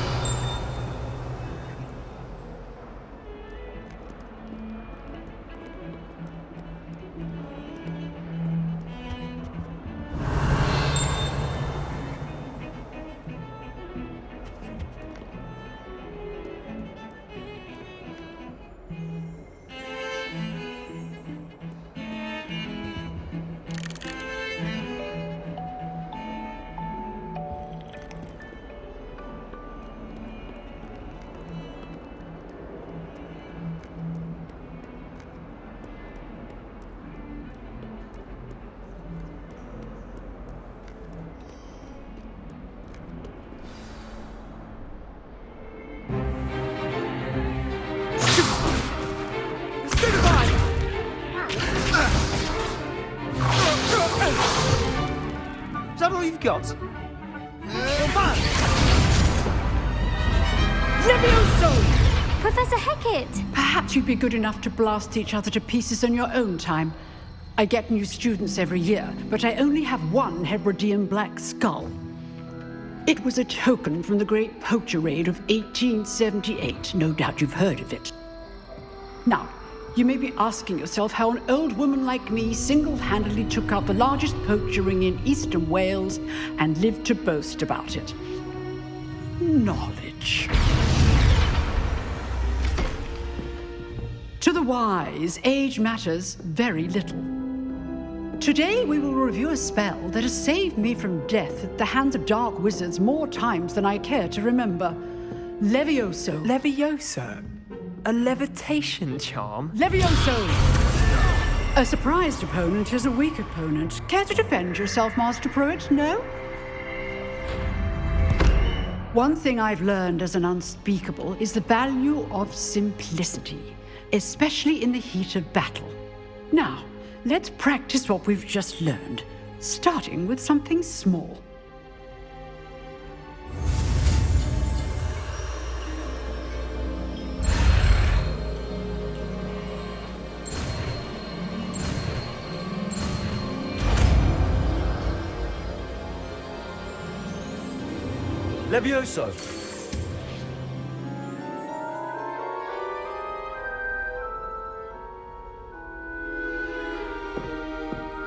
that all you've got? Levioso! Professor Hackett! Perhaps you'd be good enough to blast each other to pieces in your own time. I get new students every year, but I only have one Hebridean black skull. It was a token from the Great Poacher Raid of 1878. No doubt you've heard of it. Now, you may be asking yourself how an old woman like me single-handedly took out the largest poacher ring in eastern Wales and lived to boast about it. Knowledge. To the wise, age matters very little. Today we will review a spell that has saved me from death at the hands of dark wizards more times than I care to remember. Levioso. Levioso? A levitation charm? Levioso! A surprised opponent is a weak opponent. Care to defend yourself, Master Pruitt? No? One thing I've learned as an unspeakable is the value of simplicity, especially in the heat of battle. Now, let's practice what we've just learned, starting with something small. Levioso!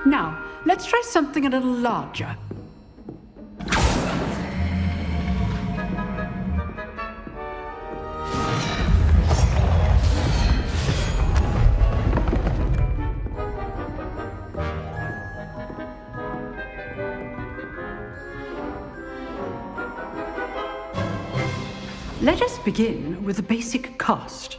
Now, let's try something a little larger. Let us begin with the basic cast.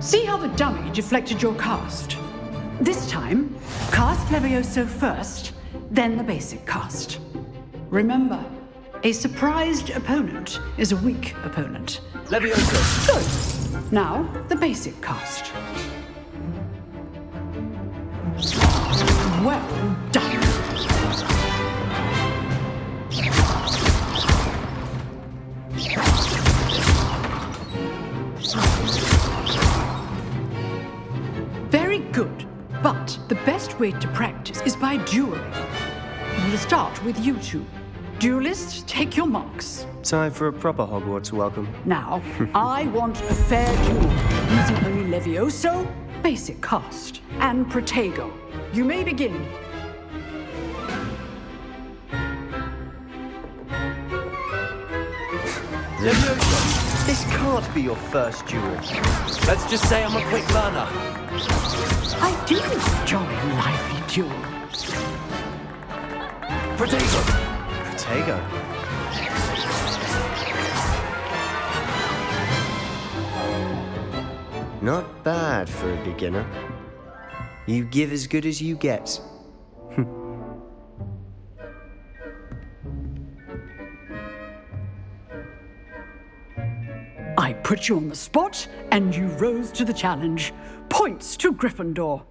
See how the dummy deflected your cast? This time, cast Levioso first, then the basic cast. Remember, a surprised opponent is a weak opponent. Levioso! Good. Now, the basic cast. Well done. Very good. But the best way to practice is by dueling. We'll start with you two. Duelists, take your marks. Time for a proper Hogwarts welcome. Now, I want a fair duel, using only Levioso, basic cast, and Protego. You may begin. Levioso, this can't be your first duel. Let's just say I'm a quick learner. I do enjoy a lively duel. Protego! Protego? Not bad for a beginner. You give as good as you get. I put you on the spot, and you rose to the challenge. Points to Gryffindor.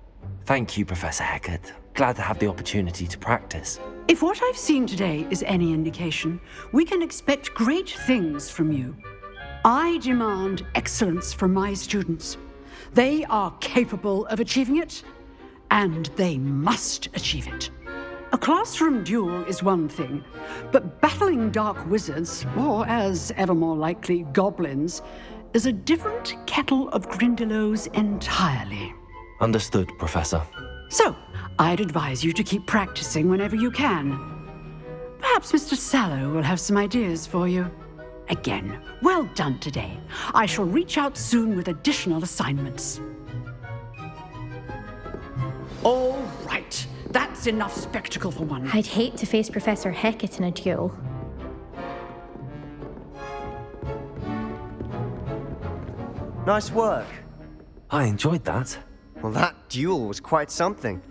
Thank you, Professor Hackett. Glad to have the opportunity to practice. If what I've seen today is any indication, we can expect great things from you. I demand excellence from my students. They are capable of achieving it, and they must achieve it. A classroom duel is one thing, but battling dark wizards, or as ever more likely, goblins, is a different kettle of Grindylows entirely. Understood, Professor. So, I'd advise you to keep practicing whenever you can. Perhaps Mr. Sallow will have some ideas for you. Again, well done today. I shall reach out soon with additional assignments. All right. That's enough spectacle for one. I'd hate to face Professor Hackett in a duel. Nice work. I enjoyed that. Well, that duel was quite something.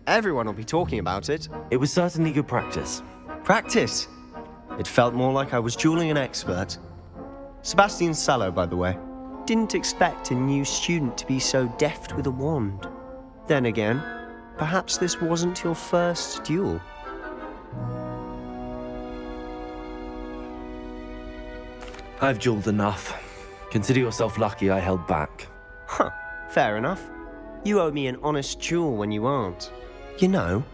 Everyone will be talking about it. It was certainly good practice. Practice? It felt more like I was dueling an expert. Sebastian Sallow, by the way. Didn't expect a new student to be so deft with a wand. Then again, perhaps this wasn't your first duel. I've dueled enough. Consider yourself lucky I held back. Huh, fair enough. You owe me an honest duel when you aren't. You know,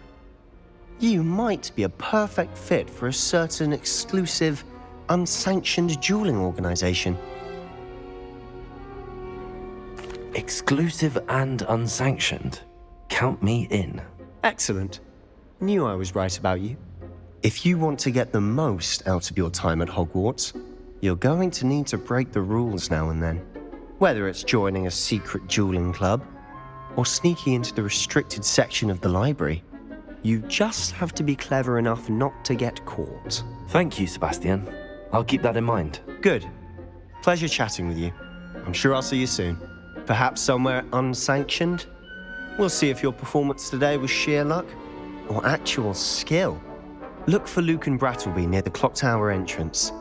you might be a perfect fit for a certain exclusive, unsanctioned dueling organization. Exclusive and unsanctioned. Count me in. Excellent. Knew I was right about you. If you want to get the most out of your time at Hogwarts, you're going to need to break the rules now and then. Whether it's joining a secret dueling club, or sneaking into the restricted section of the library, you just have to be clever enough not to get caught. Thank you, Sebastian. I'll keep that in mind. Good. Pleasure chatting with you. I'm sure I'll see you soon. Perhaps somewhere unsanctioned? We'll see if your performance today was sheer luck or actual skill. Look for Luke and Brattleby near the clock tower entrance,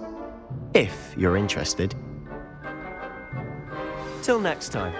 if you're interested. Till next time.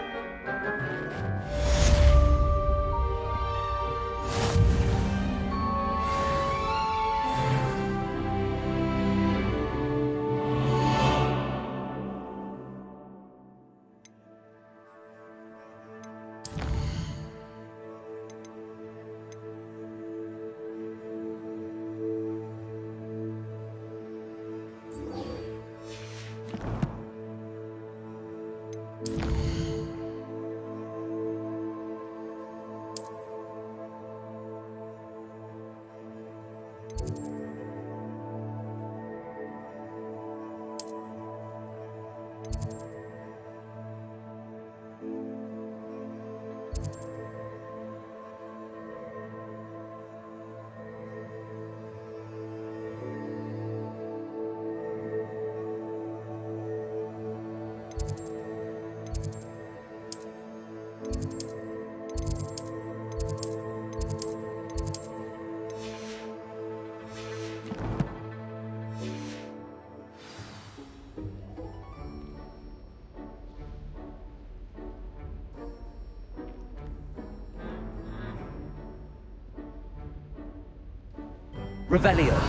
Revelio.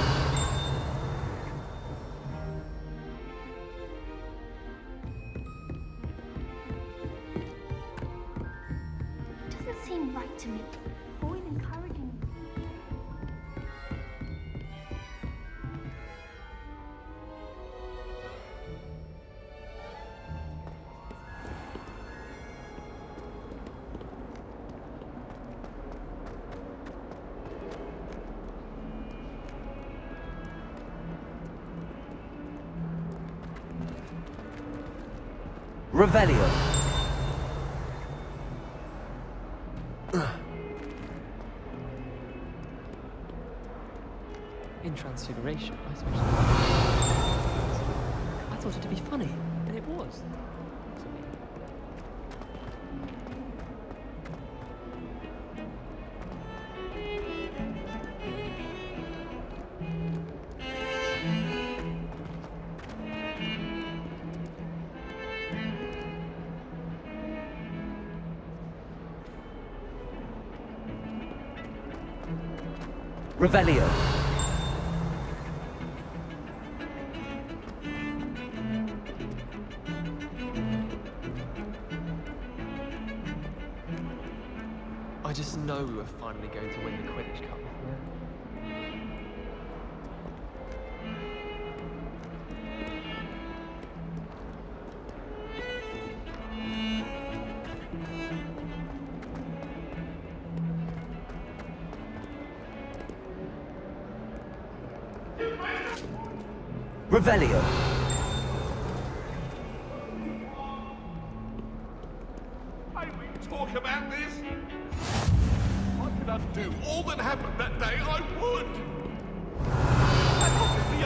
Doesn't seem right to me. Always encouraging. Revelio. In Transfiguration, I suppose. I thought it to be funny, and it was. Revelio. I just know we were finally going to win the Quidditch Cup. Revelio. I will talk about this. I could undo all that happened that day. I would. And obviously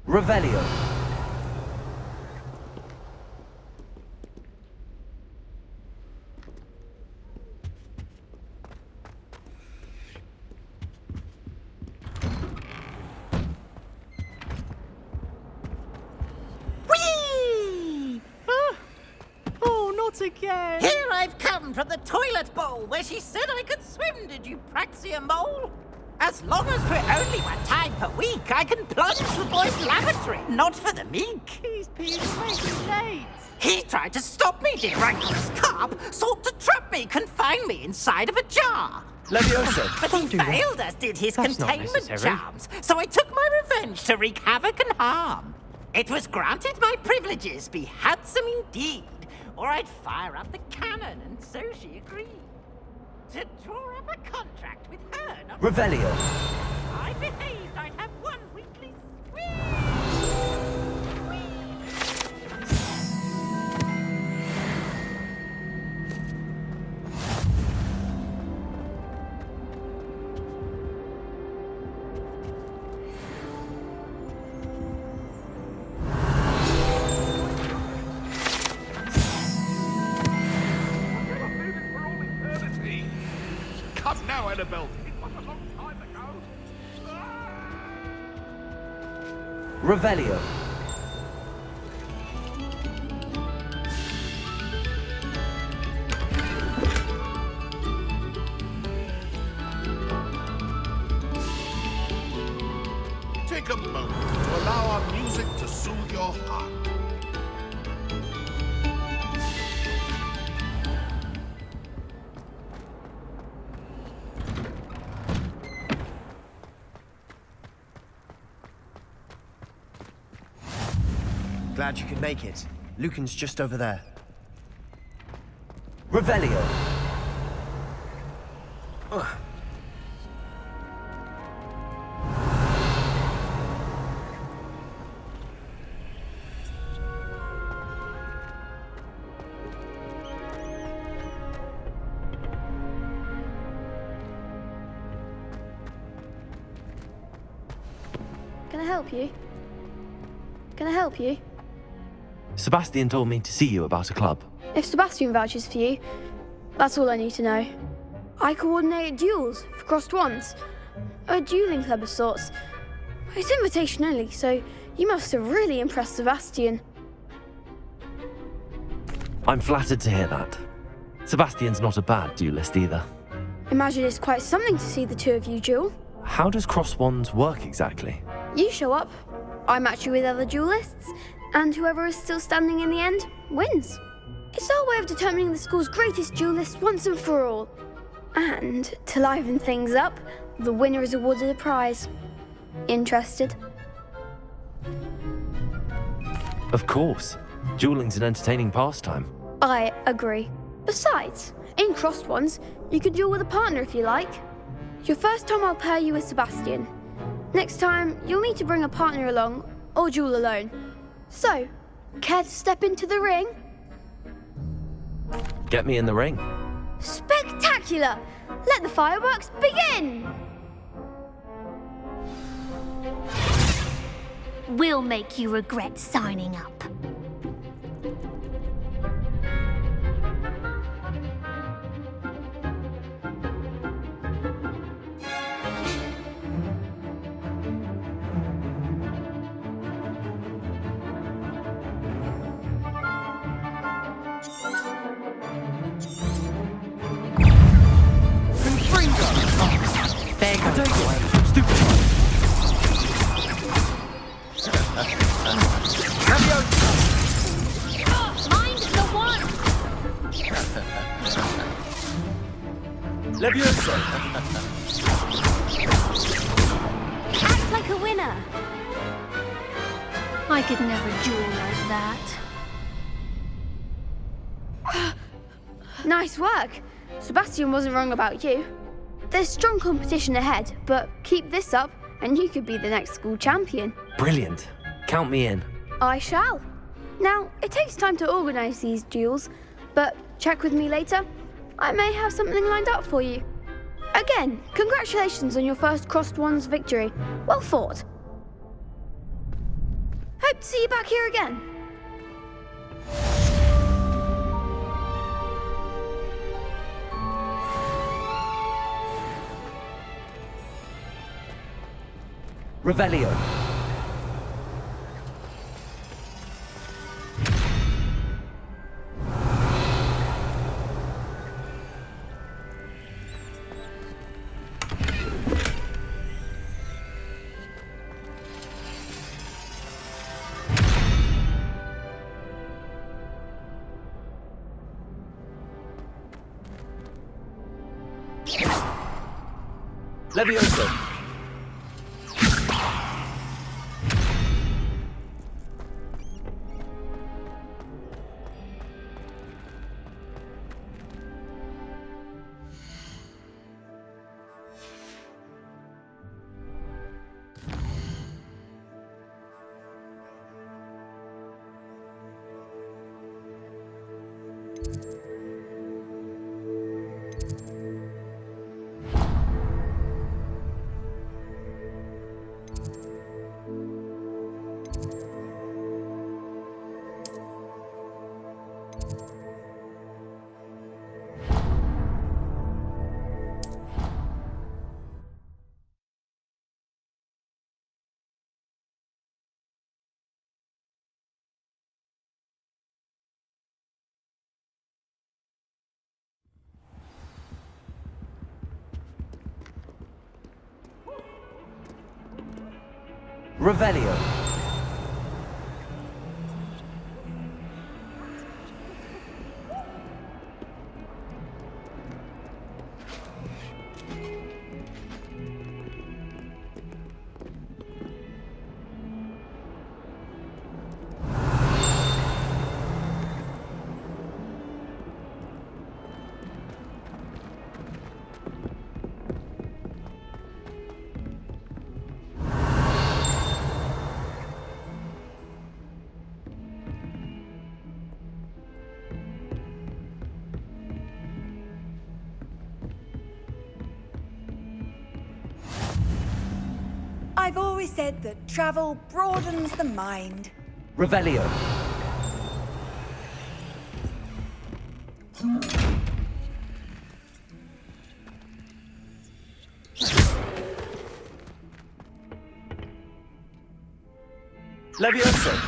Revelio. Whee! Oh, not again! Here I've come from the toilet bowl where she said I could swim, did you praxia mole? As long as for only 1 time per week, I can plunge the boy's lavatory, not for the meek. He's making late. He tried to stop me, dear rancorous carp, sought to trap me, confine me inside of a jar. Levioso. But he failed, as did his That's not containment necessary. charms, so I took my revenge to wreak havoc and harm. It was granted my privileges be handsome indeed, or I'd fire up the cannon, and so she agreed. To draw up a contract with her, not Revelio. I behaved I'd have 1 weekly Come now, Annabelle. It was a long time ago. Revelio. Take a moment to allow our music to soothe your heart. Glad you could make it. Lucan's just over there. Revelio. Can I help you? Can I help you? Sebastian told me to see you about a club. If Sebastian vouches for you, that's all I need to know. I coordinate duels for crossed wands. A dueling club of sorts. It's invitation only, so you must have really impressed Sebastian. I'm flattered to hear that. Sebastian's not a bad duelist either. Imagine it's quite something to see the two of you duel. How does cross wands work exactly? You show up, I match you with other duelists, and whoever is still standing in the end wins. It's our way of determining the school's greatest duelist once and for all. And to liven things up, the winner is awarded a prize. Interested? Of course. Dueling's an entertaining pastime. I agree. Besides, in crossed ones, you can duel with a partner if you like. Your first time I'll pair you with Sebastian. Next time, you'll need to bring a partner along, or duel alone. So, care to step into the ring? Get me in the ring. Spectacular! Let the fireworks begin! We'll make you regret signing up. There goes the way. Stupid. Mind the one! Levioso. Act like a winner. I could never duel like that. Nice work. Sebastian wasn't wrong about you. There's strong competition ahead, but keep this up and you could be the next school champion. Brilliant. Count me in. I shall. Now, it takes time to organise these duels, but check with me later. I may have something lined up for you. Again, congratulations on your first crossed wands victory. Well fought. to see you back here again. Revelio. Levioso. Revelio. I've always said that travel broadens the mind. Revelio. Levioso.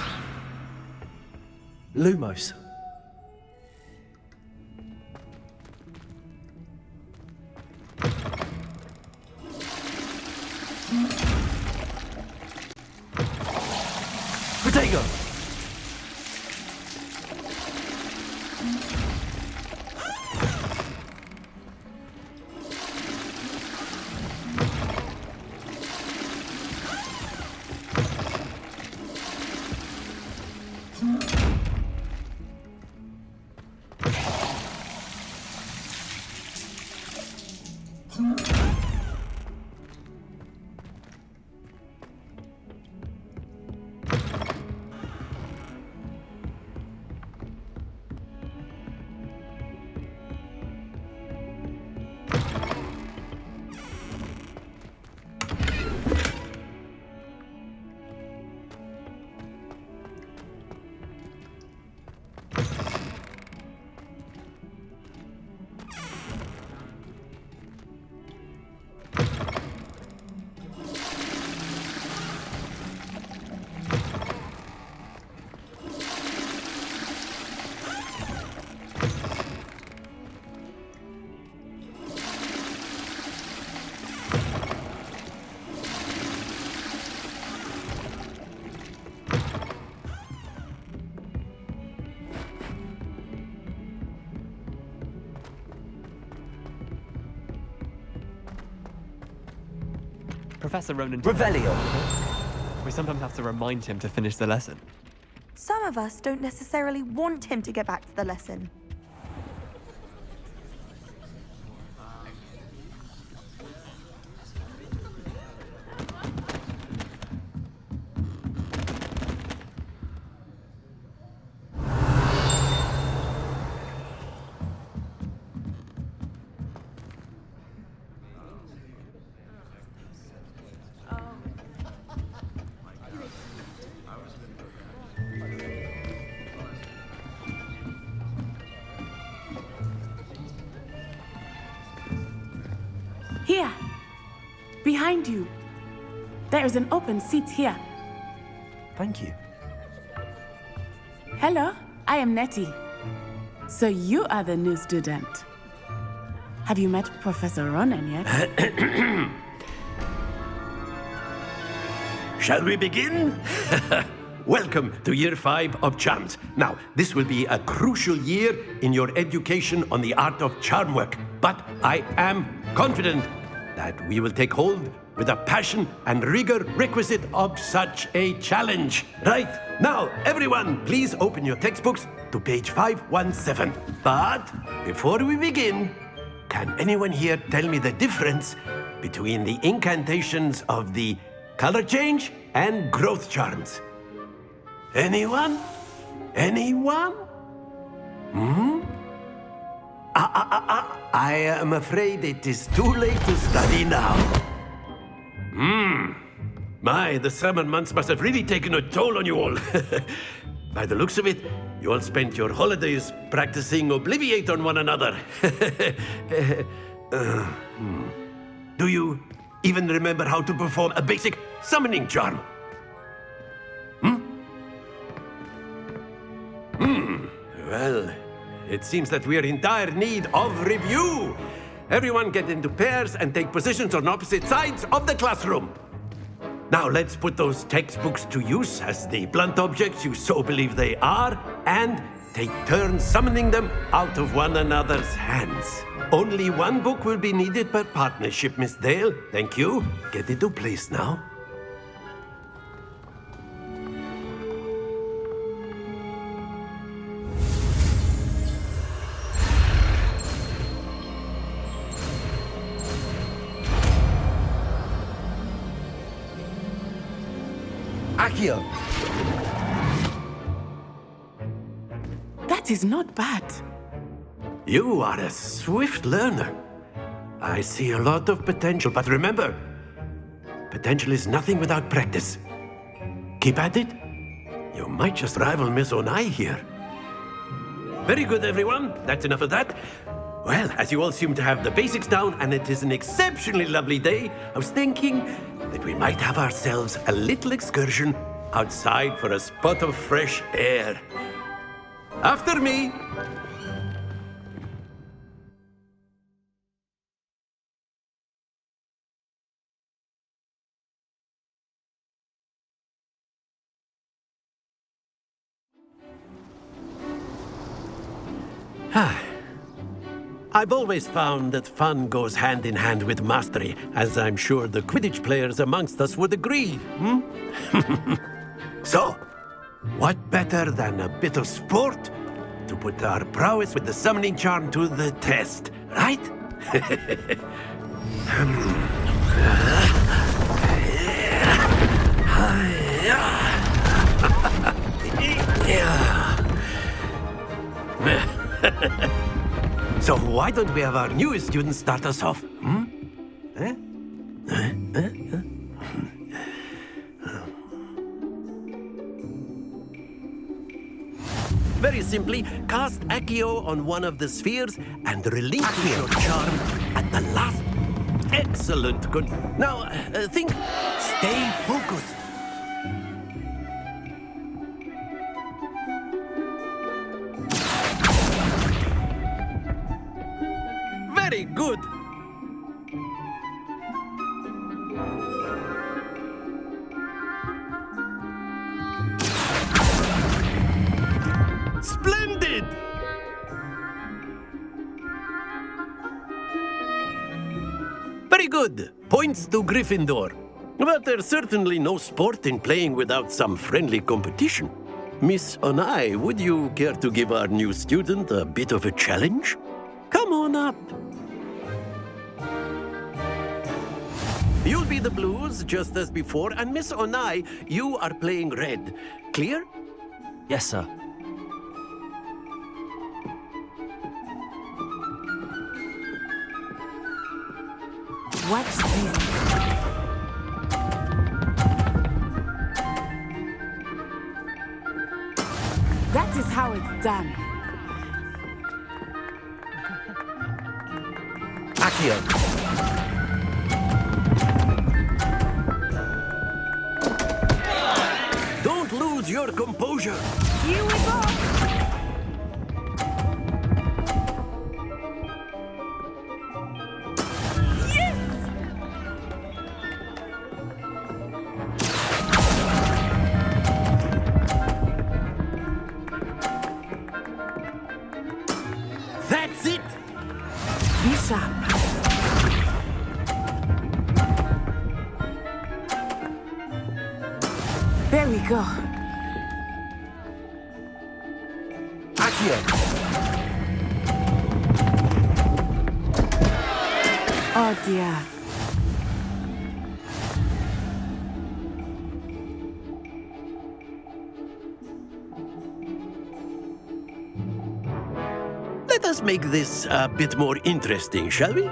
Lumos. Protego. Professor Ronan. Revelio. We sometimes have to remind him to finish the lesson. Some of us don't necessarily want him to get back to the lesson. behind you. There is an open seat here. Thank you. Hello, I am Nettie. So you are the new student. Have you met Professor Ronan yet? Shall we begin? Welcome to Year 5 of Charms. Now, this will be a crucial year in your education on the art of charm work. But I am confident that we will take hold with the passion and rigor requisite of such a challenge. Right, now, everyone, please open your textbooks to page 517. But before we begin, can anyone here tell me the difference between the incantations of the color change and growth charms? Anyone? Anyone? I am afraid it is too late to study now. My, the summer months must have really taken a toll on you all. By the looks of it, you all spent your holidays practicing Obliviate on one another. Do you even remember how to perform a basic summoning charm? Well, it seems that we are in dire need of review. Everyone get into pairs and take positions on opposite sides of the classroom. Now let's put those textbooks to use as the blunt objects you so believe they are, and take turns summoning them out of one another's hands. Only one book will be needed per partnership, Miss Dale. Thank you. Get into place now. Accio! That is not bad. You are a swift learner. I see a lot of potential, but remember, potential is nothing without practice. Keep at it. You might just rival Miss Onai here. Very good, everyone. That's enough of that. Well, as you all seem to have the basics down, and it is an exceptionally lovely day, I was thinking that we might have ourselves a little excursion outside for a spot of fresh air. After me. I've always found that fun goes hand in hand with mastery, as I'm sure the Quidditch players amongst us would agree. So, what better than a bit of sport to put our prowess with the summoning charm to the test, right? So why don't we have our newest student start us off? Very simply, cast Accio on one of the spheres and relinquish your charm at the last. Excellent. Good. Now, think. Stay focused. Very good. Splendid! Very good. Points to Gryffindor. But there's certainly no sport in playing without some friendly competition. Miss Onai, would you care to give our new student a bit of a challenge? Come on up. You'll be the blues, just as before, and Miss Onai, you are playing red. Clear? Yes, sir. Watch this. That is how it's done. Accio. composure! Here we go! That's it! Be sharp. There we go. Accio! Oh dear. Let us make this a bit more interesting, shall we?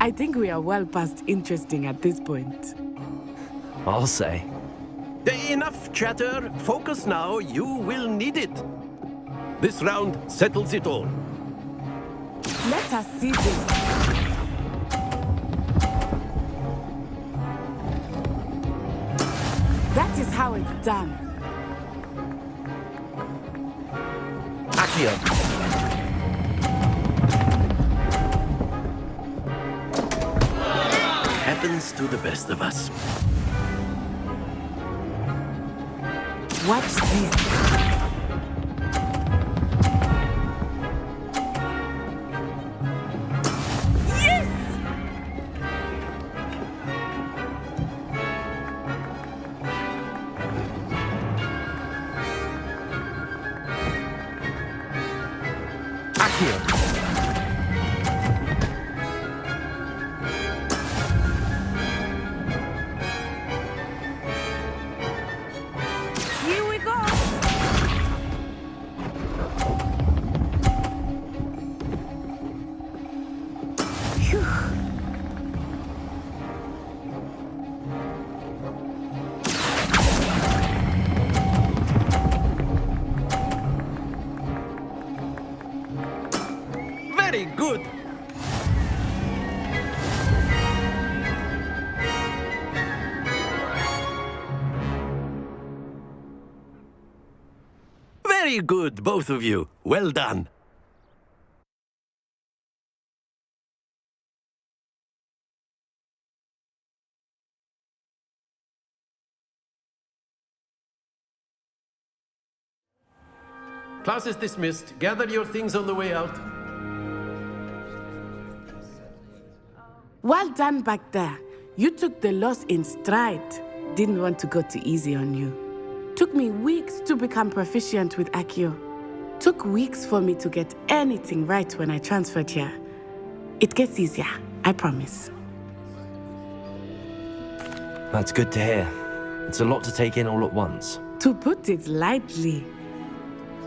I think we are well past interesting at this point. I'll say. Enough chatter. Focus now. You will need it. This round settles it all. Let us see this. That is how it's done. Accio. Happens to the best of us. Watch this. Yes! Accio. Here we go. Phew. Very good. Very good, both of you. Well done. Class is dismissed. Gather your things on the way out. Well done back there. You took the loss in stride. Didn't want to go too easy on you. Took me weeks to become proficient with Accio. Took weeks for me to get anything right when I transferred here. It gets easier, I promise. That's good to hear. It's a lot to take in all at once. To put it lightly,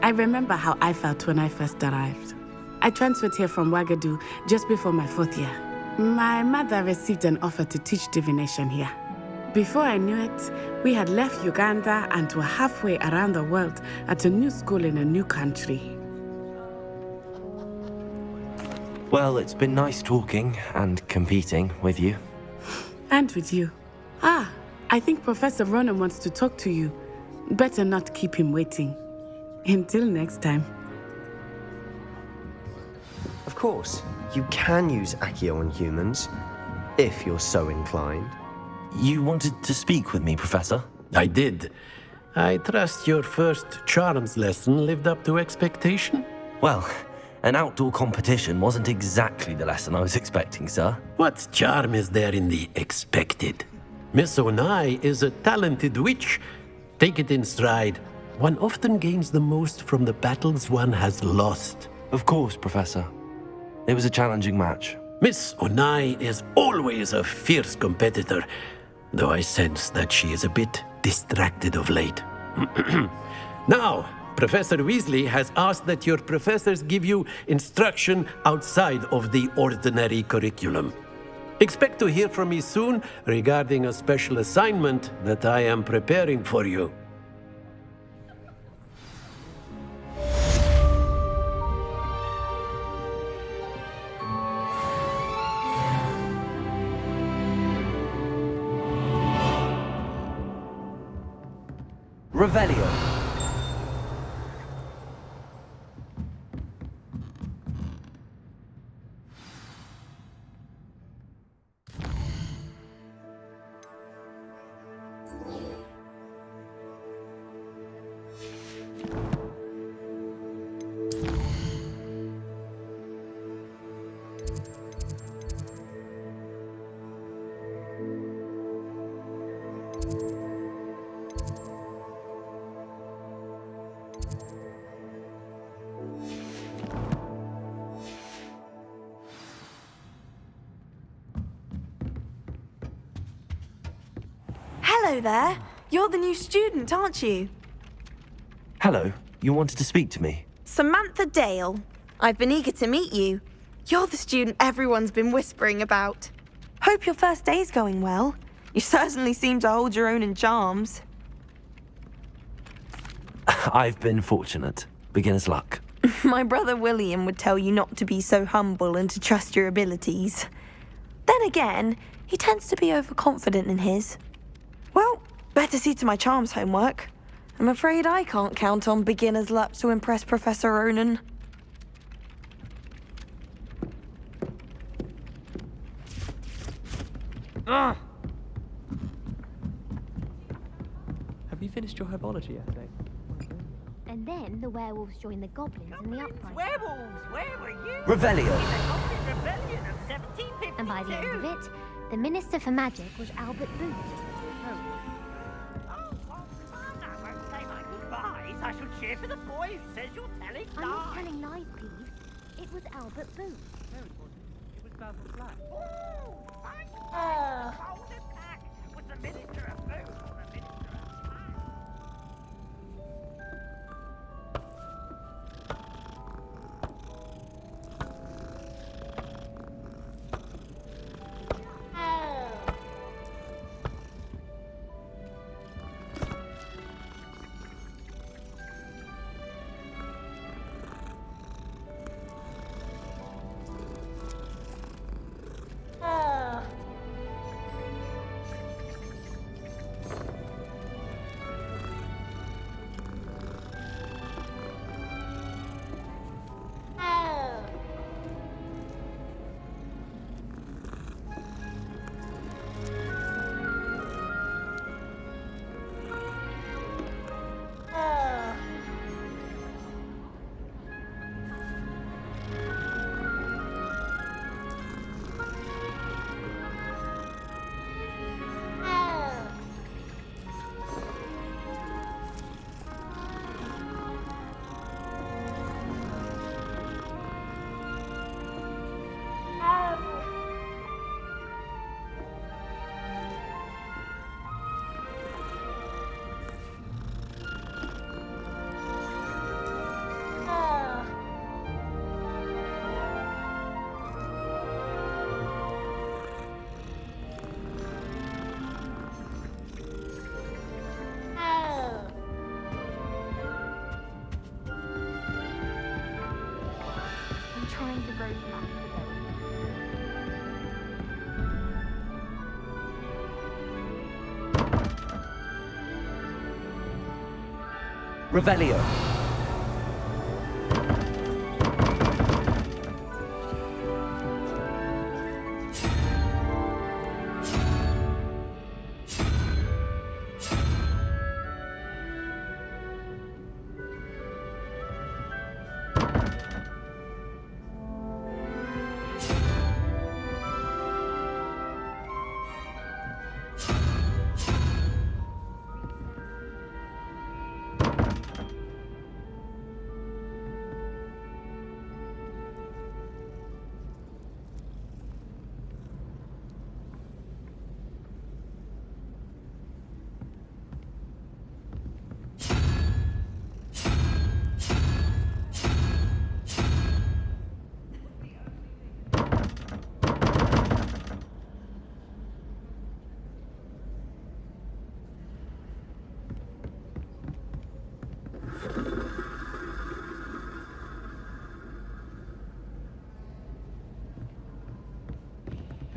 I remember how I felt when I first arrived. I transferred here from Ouagadougou just before my 4th year. My mother received an offer to teach divination here. Before I knew it, we had left Uganda and were halfway around the world at a new school in a new country. Well, it's been nice talking and competing with you. And with you. Ah, I think Professor Ronan wants to talk to you. Better not keep him waiting. Until next time. Of course, you can use Accio on humans, if you're so inclined. You wanted to speak with me, Professor? I did. I trust your first charms lesson lived up to expectation? Well, an outdoor competition wasn't exactly the lesson I was expecting, sir. What charm is there in the expected? Miss Onai is a talented witch. Take it in stride. One often gains the most from the battles one has lost. Of course, Professor. It was a challenging match. Miss Onai is always a fierce competitor, though I sense that she is a bit distracted of late. Now, Professor Weasley has asked that your professors give you instruction outside of the ordinary curriculum. Expect to hear from me soon regarding a special assignment that I am preparing for you. Revelio. Hello there. You're the new student, aren't you? Hello, you wanted to speak to me? Samantha Dale. I've been eager to meet you. You're the student everyone's been whispering about. Hope your first day's going well. You certainly seem to hold your own in charms. I've been fortunate. Beginner's luck. My brother William would tell you not to be so humble and to trust your abilities. Then again, he tends to be overconfident in his. Well, better see to my charms homework. I'm afraid I can't count on beginner's luck to impress Professor Ronan. Have you finished your herbology essay? And then the werewolves joined the goblins in the uprising. Werewolves, where were you? Revelio. In the Goblin Rebellion of 1752. And by the end of it, the Minister for Magic was Albert Boot. I shall cheer for the boy who says you're telling lies. I'm not telling lies, Peeves. It was Albert Boot. No, it wasn't. It was Basil Black. Oh, thank God. Hold it back. Was the Minister of Food or the Minister of Trying to grow back Revelio.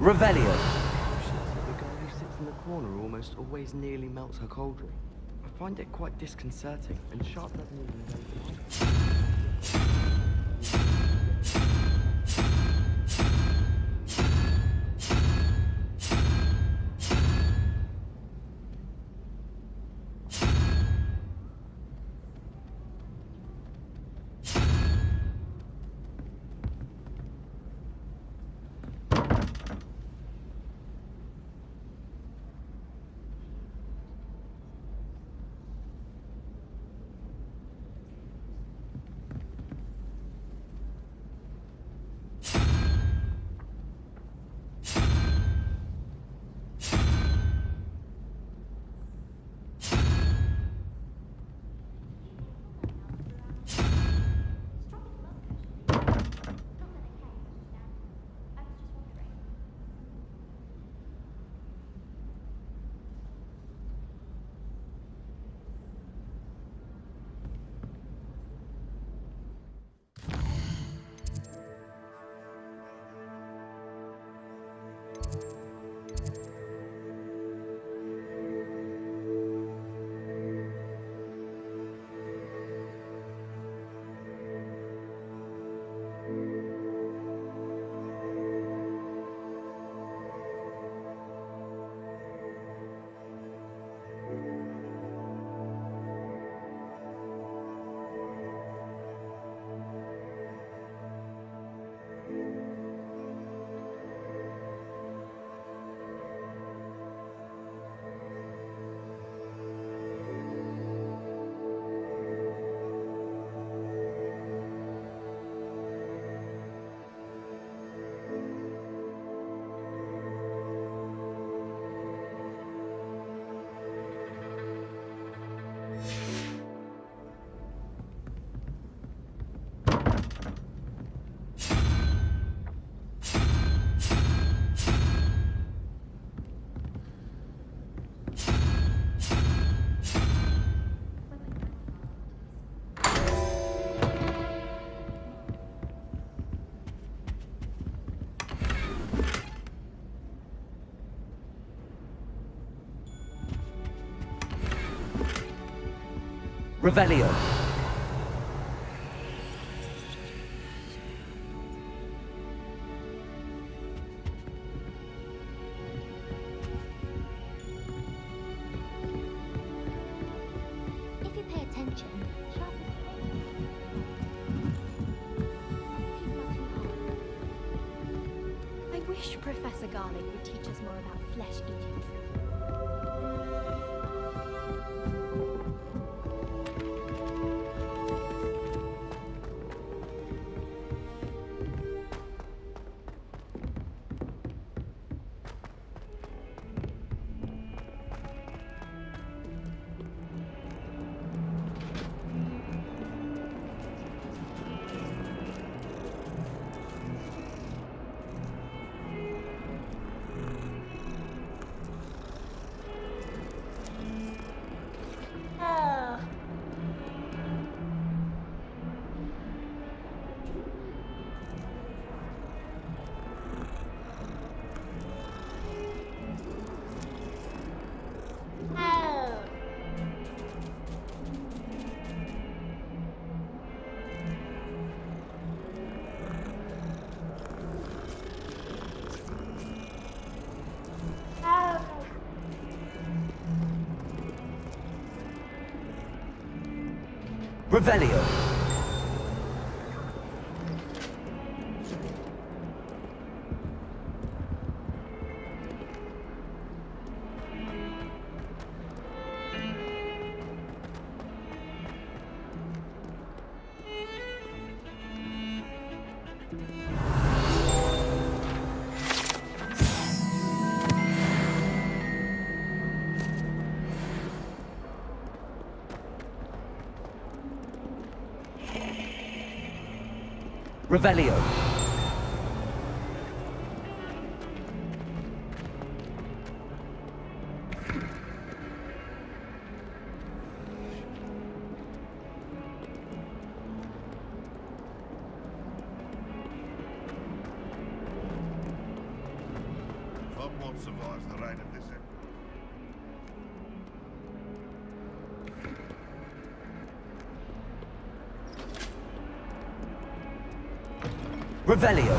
Revelio. The girl who sits in the corner almost always nearly melts her cauldron. find it quite disconcerting, and Sharp doesn't even know why. Revelio. If you pay attention, Sharp is playing. People are too hard. I wish Professor Garlic would teach us more about flesh eating. Revelio. Revelio. Hogwarts survives the reign of this Revelio.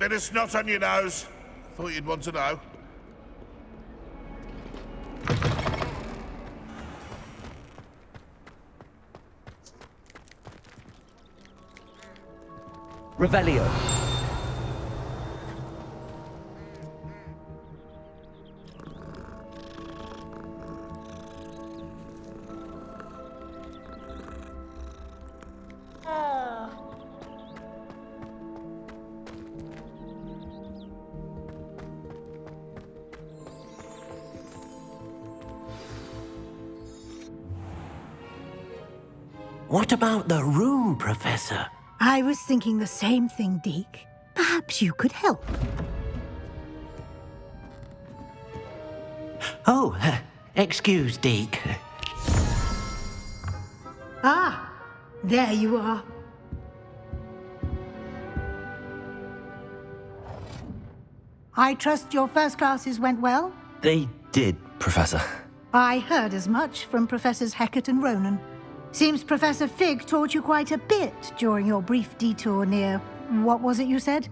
Bit of snot on your nose. Thought you'd want to know. Revelio. What about the room, Professor? I was thinking the same thing, Deke. Perhaps you could help. Oh, excuse, Deke. Ah, there you are. I trust your first classes went well? They did, Professor. I heard as much from Professors Hecat and Ronan. Seems Professor Fig taught you quite a bit during your brief detour near... what was it you said?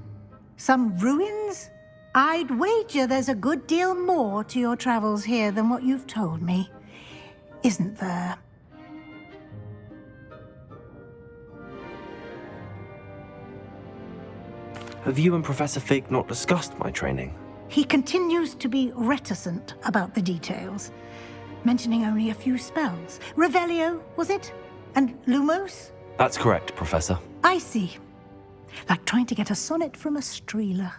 Some ruins? I'd wager there's a good deal more to your travels here than what you've told me. Isn't there? Have you and Professor Fig not discussed my training? He continues to be reticent about the details, mentioning only a few spells. Revelio, was it? And Lumos? That's correct, Professor. I see. Like trying to get a sonnet from a streeler.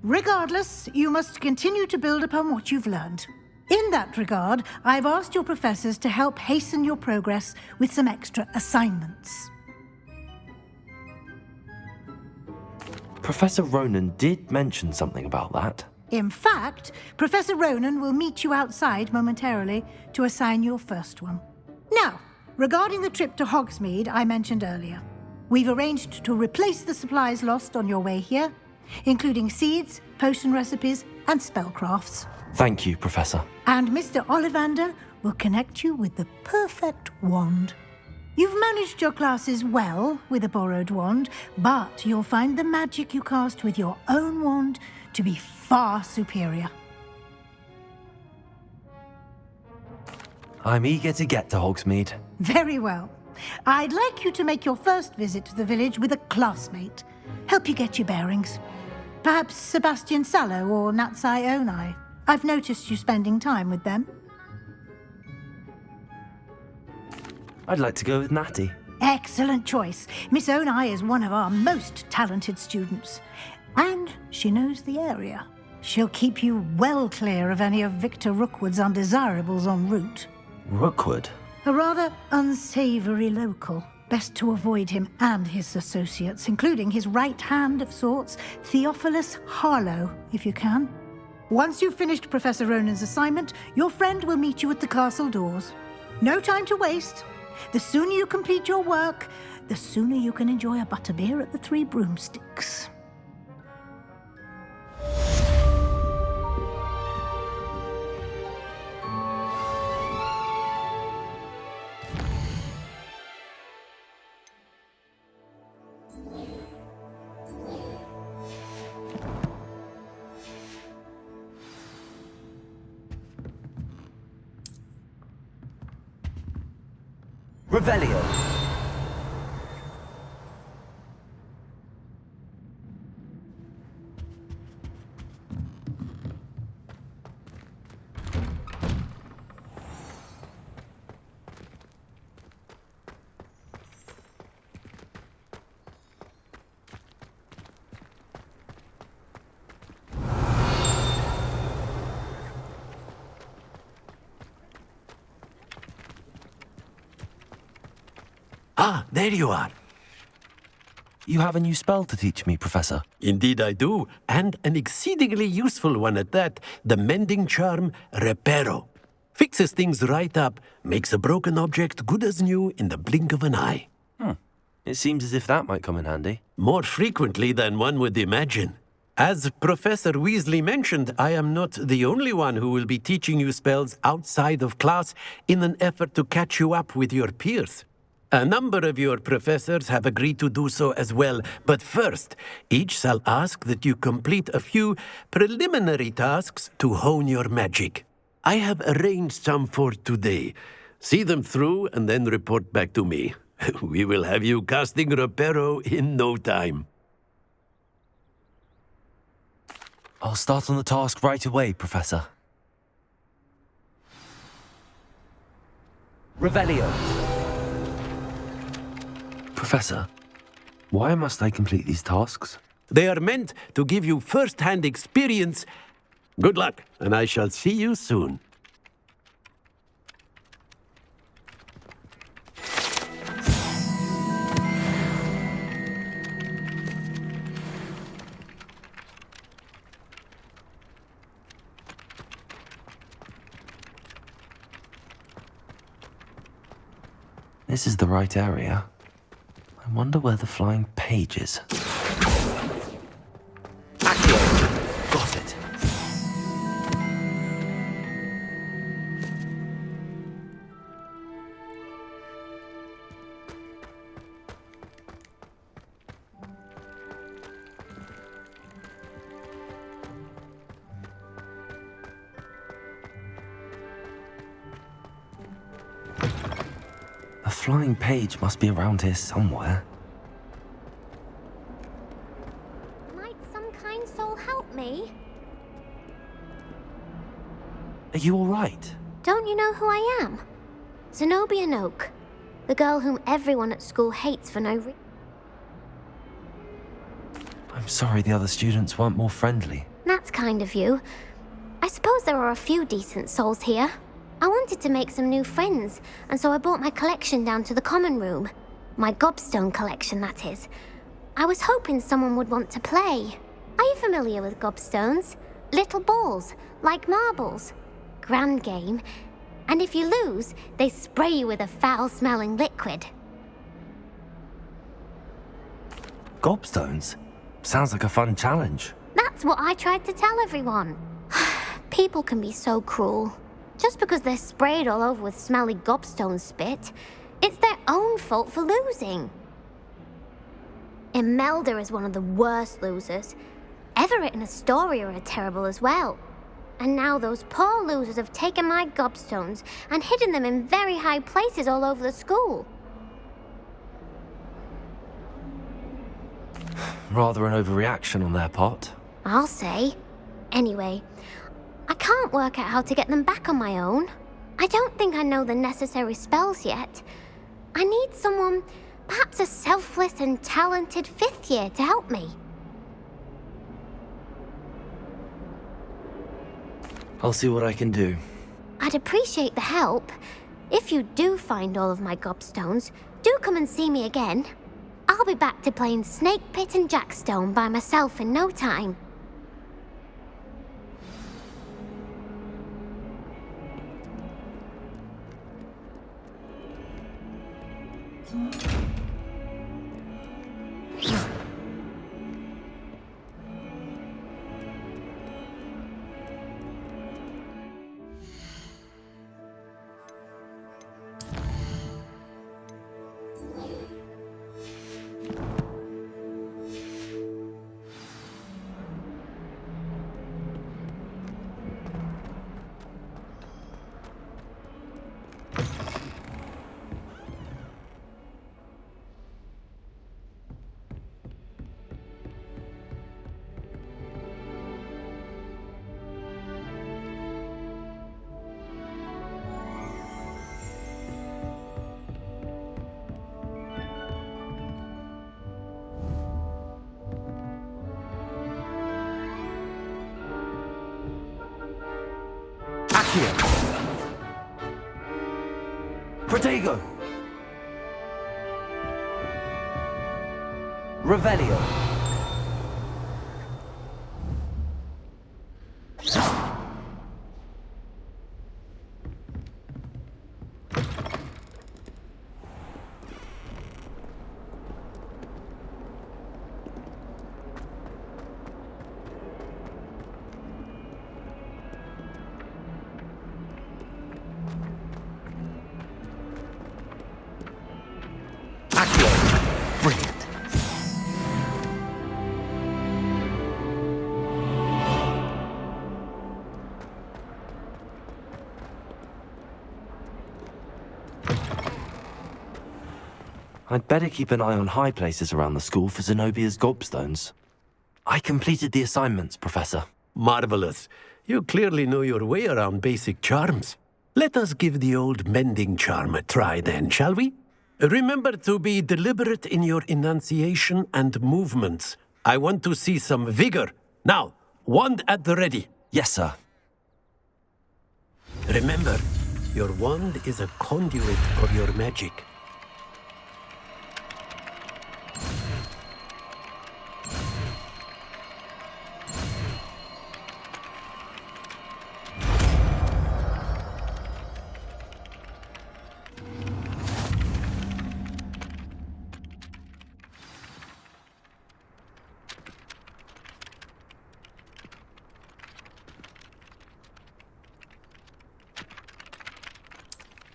Regardless, you must continue to build upon what you've learned. In that regard, I've asked your professors to help hasten your progress with some extra assignments. Professor Ronan did mention something about that. In fact, Professor Ronan will meet you outside momentarily to assign your first one. Now, regarding the trip to Hogsmeade I mentioned earlier, we've arranged to replace the supplies lost on your way here, including seeds, potion recipes, and spellcrafts. Thank you, Professor. And Mr. Ollivander will connect you with the perfect wand. You've managed your classes well with a borrowed wand, but you'll find the magic you cast with your own wand to be far superior. I'm eager to get to Hogsmeade. Very well. I'd like you to make your first visit to the village with a classmate. Help you get your bearings. Perhaps Sebastian Sallow or Natsai Onai. I've noticed you spending time with them. I'd like to go with Natty. Excellent choice. Miss Onai is one of our most talented students. And she knows the area. She'll keep you well clear of any of Victor Rookwood's undesirables en route. Rookwood? A rather unsavoury local. Best to avoid him and his associates, including his right hand of sorts, Theophilus Harlow, if you can. Once you've finished Professor Ronan's assignment, your friend will meet you at the castle doors. No time to waste. The sooner you complete your work, the sooner you can enjoy a butterbeer at the Three Broomsticks. Revelio. Ah, there you are. You have a new spell to teach me, Professor. Indeed I do, and an exceedingly useful one at that, the mending charm Reparo. Fixes things right up, makes a broken object good as new in the blink of an eye. It seems as if that might come in handy. More frequently than one would imagine. As Professor Weasley mentioned, I am not the only one who will be teaching you spells outside of class in an effort to catch you up with your peers. A number of your professors have agreed to do so as well, but first, each shall ask that you complete a few preliminary tasks to hone your magic. I have arranged some for today. See them through and then report back to me. We will have you casting Reparo in no time. I'll start on the task right away, Professor. Revelio. Professor, why must I complete these tasks? They are meant to give you first-hand experience. Good luck, and I shall see you soon. This is the right area. I wonder where the flying page is. Accio! Got it. The flying page must be around here somewhere. Might some kind soul help me? Are you all right? Don't you know who I am? Zenobia Noak, the girl whom everyone at school hates for no reason. I'm sorry the other students weren't more friendly. That's kind of you. I suppose there are a few decent souls here. I wanted to make some new friends, and so I brought my collection down to the common room. My gobstone collection, that is. I was hoping someone would want to play. Are you familiar with gobstones? Little balls, like marbles. Grand game. And if you lose, they spray you with a foul-smelling liquid. Gobstones? Sounds like a fun challenge. That's what I tried to tell everyone. People can be so cruel. Just because they're sprayed all over with smelly gobstone spit, it's their own fault for losing. Imelda is one of the worst losers. Everett and Astoria are terrible as well. And now those poor losers have taken my gobstones and hidden them in very high places all over the school. Rather an overreaction on their part. I'll say. Anyway, I can't work out how to get them back on my own. I don't think I know the necessary spells yet. I need someone, perhaps a selfless and talented fifth year to help me. I'll see what I can do. I'd appreciate the help. If you do find all of my gobstones, do come and see me again. I'll be back to playing Snake Pit and Jackstone by myself in no time. Protego! Revelio! I'd better keep an eye on high places around the school for Zenobia's gobstones. I completed the assignments, Professor. Marvelous. You clearly know your way around basic charms. Let us give the old mending charm a try then, shall we? Remember to be deliberate in your enunciation and movements. I want to see some vigor. Now, wand at the ready. Yes, sir. Remember, your wand is a conduit of your magic.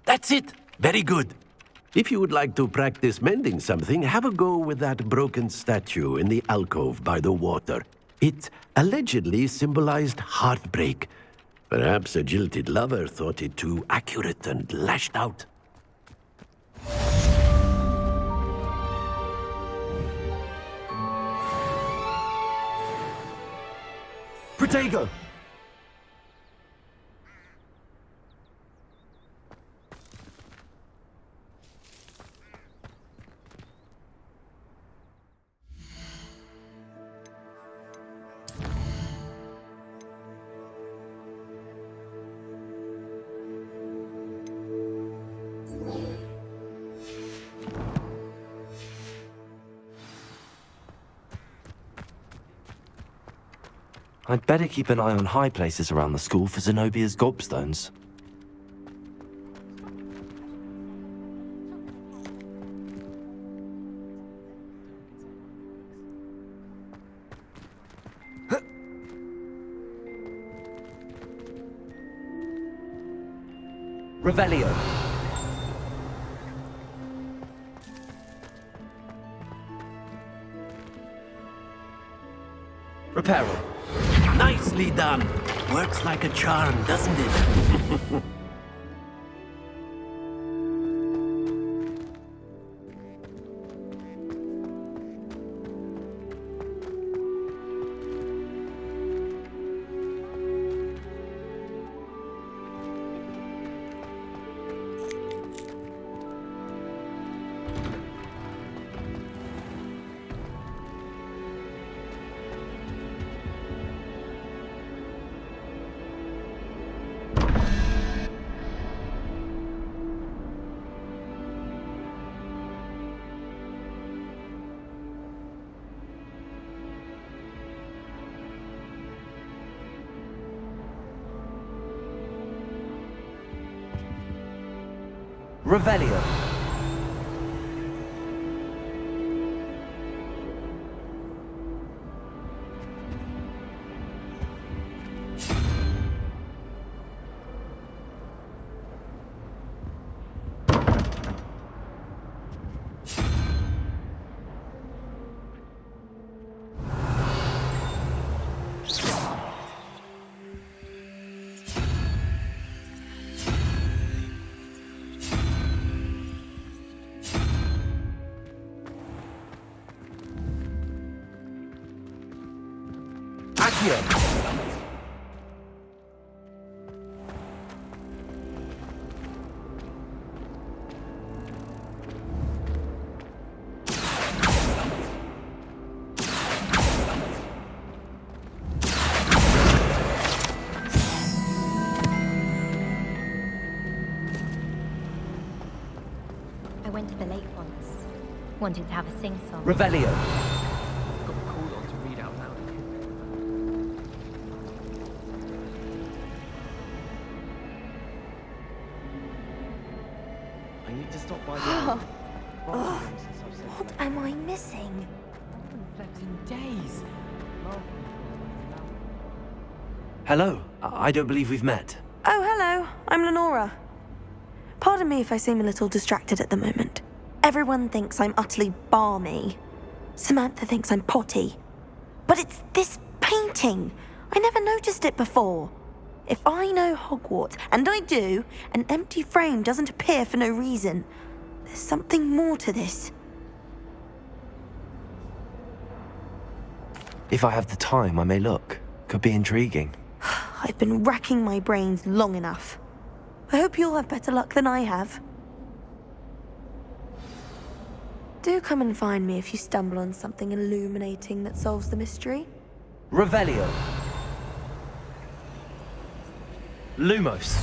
That's it. Very good. If you would like to practice mending something, have a go with that broken statue in the alcove by the water. It allegedly symbolized heartbreak. Perhaps a jilted lover thought it too accurate and lashed out. Protego! I'd better keep an eye on high places around the school for Zenobia's gobstones. Revelio. Reparo. Nicely done. Works like a charm, doesn't it? Revelio. I went to the lake once. Wanted to have a sing-song. Revelio. Got called on to read out loud. I need to stop by the What am I missing? I haven't slept in days. Hello. I don't believe we've met. Oh, hello. I'm Lenora. Pardon me if I seem a little distracted at the moment. Everyone thinks I'm utterly balmy. Samantha thinks I'm potty. But it's this painting. I never noticed it before. If I know Hogwarts, and I do, an empty frame doesn't appear for no reason. There's something more to this. If I have the time, I may look. Could be intriguing. I've been racking my brains long enough. I hope you'll have better luck than I have. Do come and find me if you stumble on something illuminating that solves the mystery. Revelio. Lumos.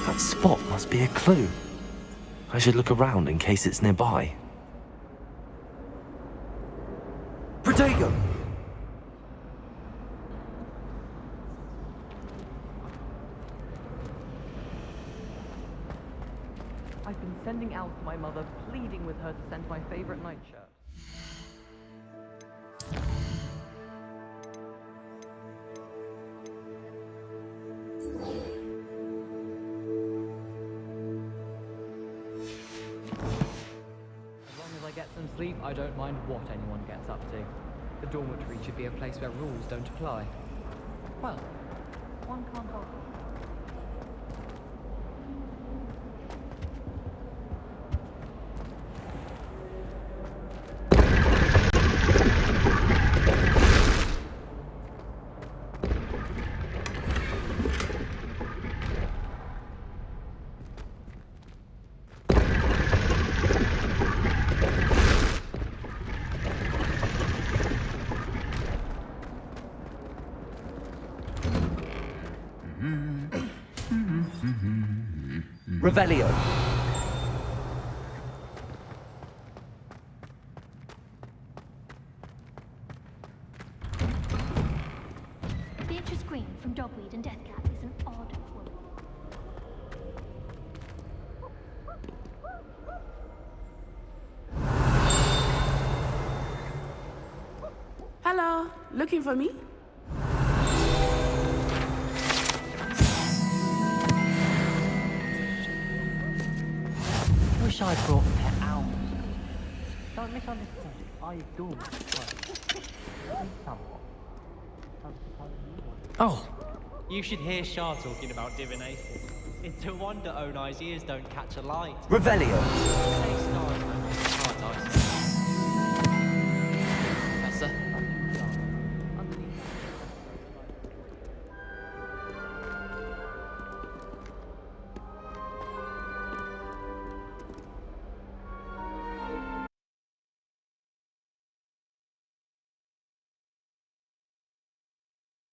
That spot must be a clue. I should look around in case it's nearby. Protego! I've been sending out to my mother, pleading with her to send my favorite nightshirt. As long as I get some sleep, I don't mind what anyone gets up to. The dormitory should be a place where rules don't apply. Well, one can't argue. Revelio. Beatrice Green from Dogweed and Deathcap is an odd woman. Hello, looking for me? Wish I brought pet owls. Don't misunderstand. I adore Oh. You should hear Shah talking about divination. It's a wonder Onai's ears don't catch a light. Revelio. Say stars, man. Stars, I say.